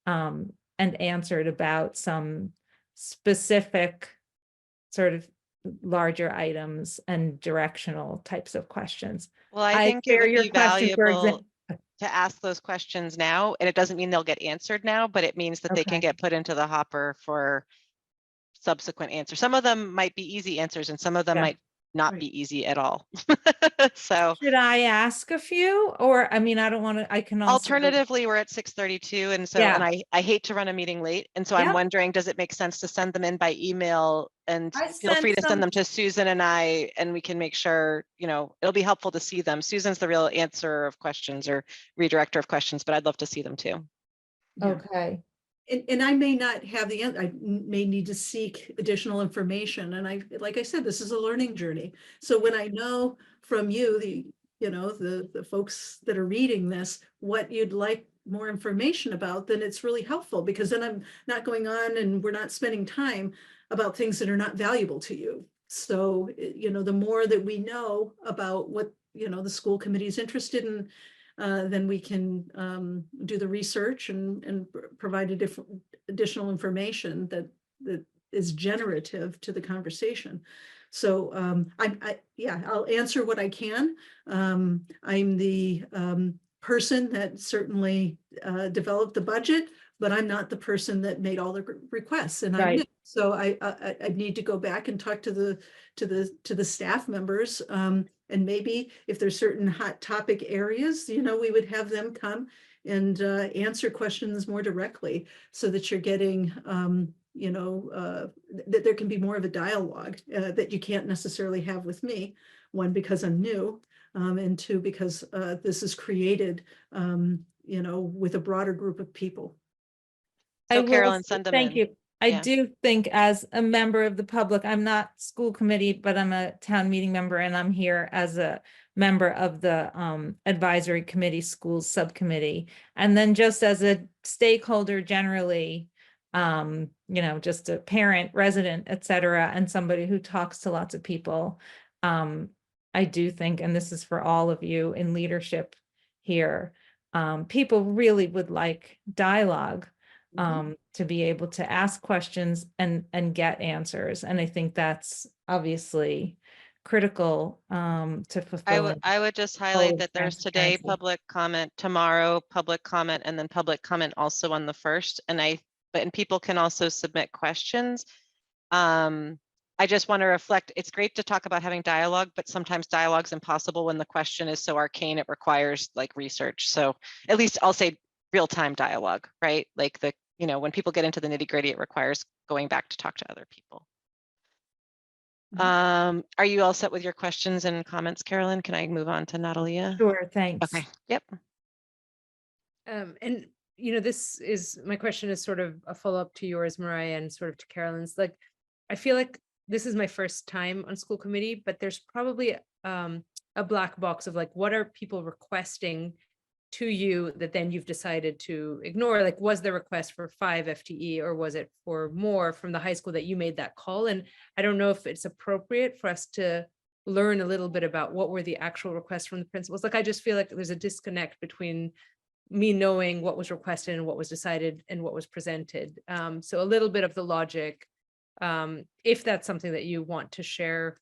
and answered about some specific sort of larger items and directional types of questions? Well, I think it share would your be question, for valuable example. to ask those questions now, and it doesn't mean they'll get answered now, but it means that they can Okay. get put into the hopper for subsequent answers. Some of them might be easy answers and some of them Yeah. might not Right. be easy at all. So Should I ask a few, or, I mean, I don't want to, I can also. alternatively, we're at 6:32, and so, Yeah. and I hate to run a meeting late, and so I'm Yep. wondering, does it make sense to send them in by email? And I feel free sent to send some, them to Susan and I, and we can make sure, you know, it'll be helpful to see them. Susan's the real answerer of questions or redirector of questions, but I'd love to see them too. Yeah. okay. And I may not have the, I may need to seek additional information. And like I said, this is a learning journey. So when I know from you, the folks that are reading this, what you'd like more information about, then it's really helpful, because then I'm not going on and we're not spending time about things that are not valuable to you. So, the more that we know about what, the school committee is interested in, then we can do the research and provide additional information that is generative to the conversation. So I'll answer what I can. I'm the person that certainly developed the budget, but I'm not the person that made all the requests, and I'm new. So I need to go back and talk to the staff members. And maybe if there's certain hot topic areas, we would have them come and answer questions more directly, so that you're getting, that there can be more of a dialogue that you can't necessarily have with me. One, because I'm new, and two, because this is created, with a broader group of people. I So will Carolyn, say- send them Thank in. you. I Yeah. do think, as a member of the public, I'm not school committee, but I'm a town meeting member, and I'm here as a member of the advisory committee, schools subcommittee. And then just as a stakeholder generally, just a parent, resident, et cetera, and somebody who talks to lots of people. I do think, and this is for all of you in leadership here, people really would like dialogue. To be able to ask questions and get answers. And I think that's obviously critical to fulfilling. I would just goal highlight of that there's today transparency. public comment, tomorrow public comment, and then public comment also on the 1st. And people can also submit questions. I just want to reflect, it's great to talk about having dialogue, but sometimes dialogue's impossible when the question is so arcane, it requires like research. So at least I'll say real-time dialogue, right? Like when people get into the nitty-gritty, it requires going back to talk to other people. Are you all set with your questions and comments, Carolyn? Can I move on to Natalia? Sure, thanks. Okay, yep. And my question is sort of a follow-up to yours, Mariah, and sort of to Carolyn's. Like, I feel like this is my first time on school committee, but there's probably a black box of like, what are people requesting to you that then you've decided to ignore? Like, was the request for 5 FTE, or was it for more from the high school that you made that call? And I don't know if it's appropriate for us to learn a little bit about what were the actual requests from the principals. Like, I just feel like there's a disconnect between me knowing what was requested and what was decided and what was presented. So a little bit of the logic, if that's something that you want to share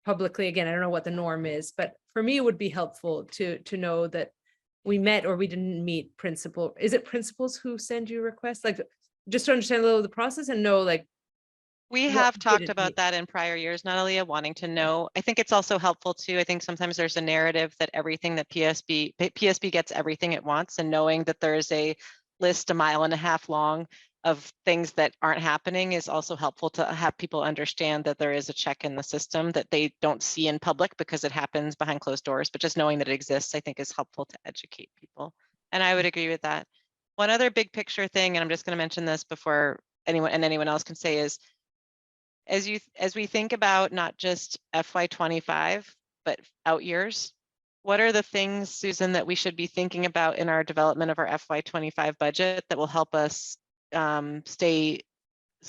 publicly. Again, I don't know what the norm is, but for me, it would be helpful to know that we met or we didn't meet principal. Is it principals who send you requests? Like, just to understand a little of the process and know, like, We what have we talked didn't about meet. that in prior years, Natalia, wanting to know. I think it's also helpful too. I think sometimes there's a narrative that everything that PSB gets everything it wants, and knowing that there is a list 1.5 miles long of things that aren't happening is also helpful to have people understand that there is a check in the system that they don't see in public because it happens behind closed doors, but just knowing that it exists, I think, is helpful to educate people. And I would agree with that. One other big picture thing, and I'm just going to mention this before anyone else can say, is as we think about not just FY25, but out years, what are the things, Susan, that we should be thinking about in our development of our FY25 budget that will help us stay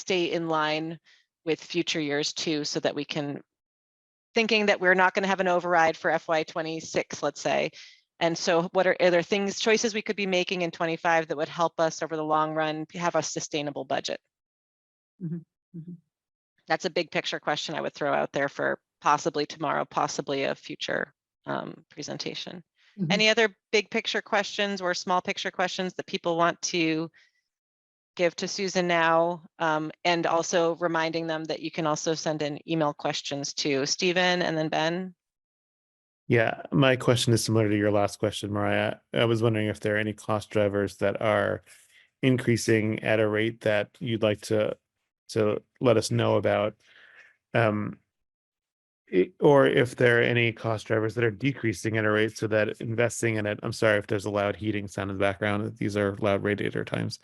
in line with future years too, so that we can thinking that we're not going to have an override for FY26, let's say. And so what are there choices we could be making in 25 that would help us over the long run have a sustainable budget? Mhm, mhm. That's a big picture question I would throw out there for possibly tomorrow, possibly a future presentation. Mhm. Any other big picture questions or small picture questions that people want to give to Susan now? And also reminding them that you can also send in email questions to Stephen and then Ben. Yeah, my question is similar to your last question, Mariah. I was wondering if there are any cost drivers that are increasing at a rate that you'd like to let us know about. Or if there are any cost drivers that are decreasing at a rate so that investing in it, I'm sorry if there's a loud heating sound in the background, these are loud radiator times.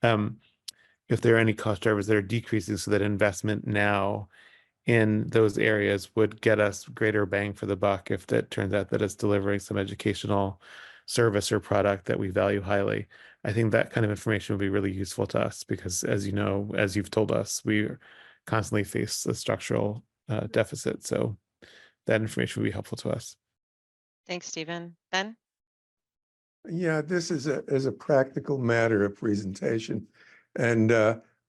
If there are any cost drivers that are decreasing so that investment now in those areas would get us greater bang for the buck if that turns out that it's delivering some educational service or product that we value highly. I think that kind of information would be really useful to us because, as you know, as you've told us, we constantly face a structural deficit. So that information would be helpful to us. Thanks, Stephen. Ben? Yeah, this is a practical matter of presentation. And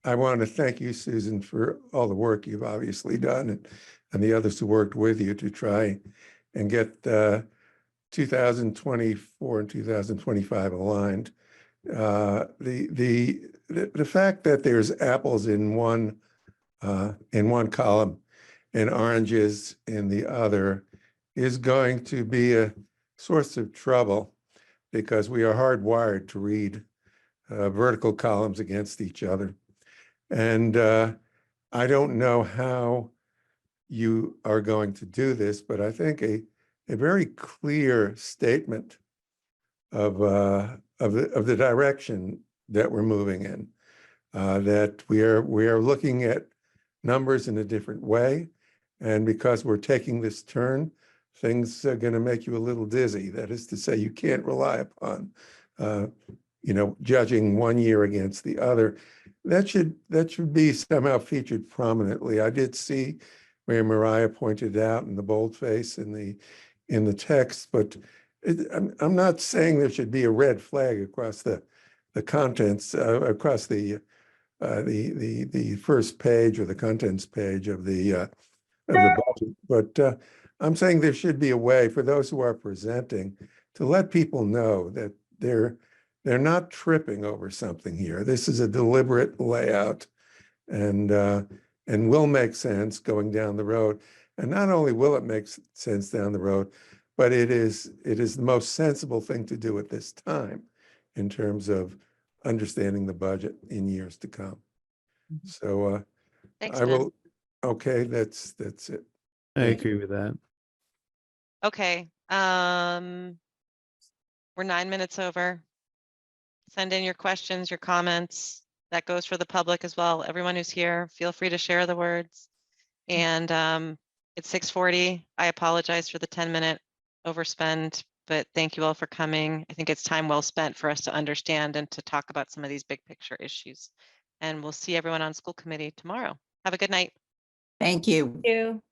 I want to thank you, Susan, for all the work you've obviously done and the others who worked with you to try and get 2024 and 2025 aligned. The fact that there's apples in one column and oranges in the other is going to be a source of trouble because we are hardwired to read vertical columns against each other. And I don't know how you are going to do this, but I think a very clear statement of the direction that we're moving in, that we are looking at numbers in a different way. And because we're taking this turn, things are going to make you a little dizzy. That is to say, you can't rely upon, judging one year against the other. That should be somehow featured prominently. I did see where Mariah pointed out in the boldface in the text, but I'm not saying there should be a red flag across the contents, across the first page or the contents page of the budget. But I'm saying there should be a way for those who are presenting to let people know that they're not tripping over something here. This is a deliberate layout and will make sense going down the road. And not only will it make sense down the road, but it is the most sensible thing to do at this time in terms of understanding the budget in years to come. So Thanks, I Ben. will, okay, that's it. I Thank agree with that. Okay. We're 9 minutes over. Send in your questions, your comments. That goes for the public as well. Everyone who's here, feel free to share the words. And it's 6:40. I apologize for the 10-minute overspend, but thank you all for coming. I think it's time well spent for us to understand and to talk about some of these big picture issues. And we'll see everyone on school committee tomorrow. Have a good night. Thank you. You.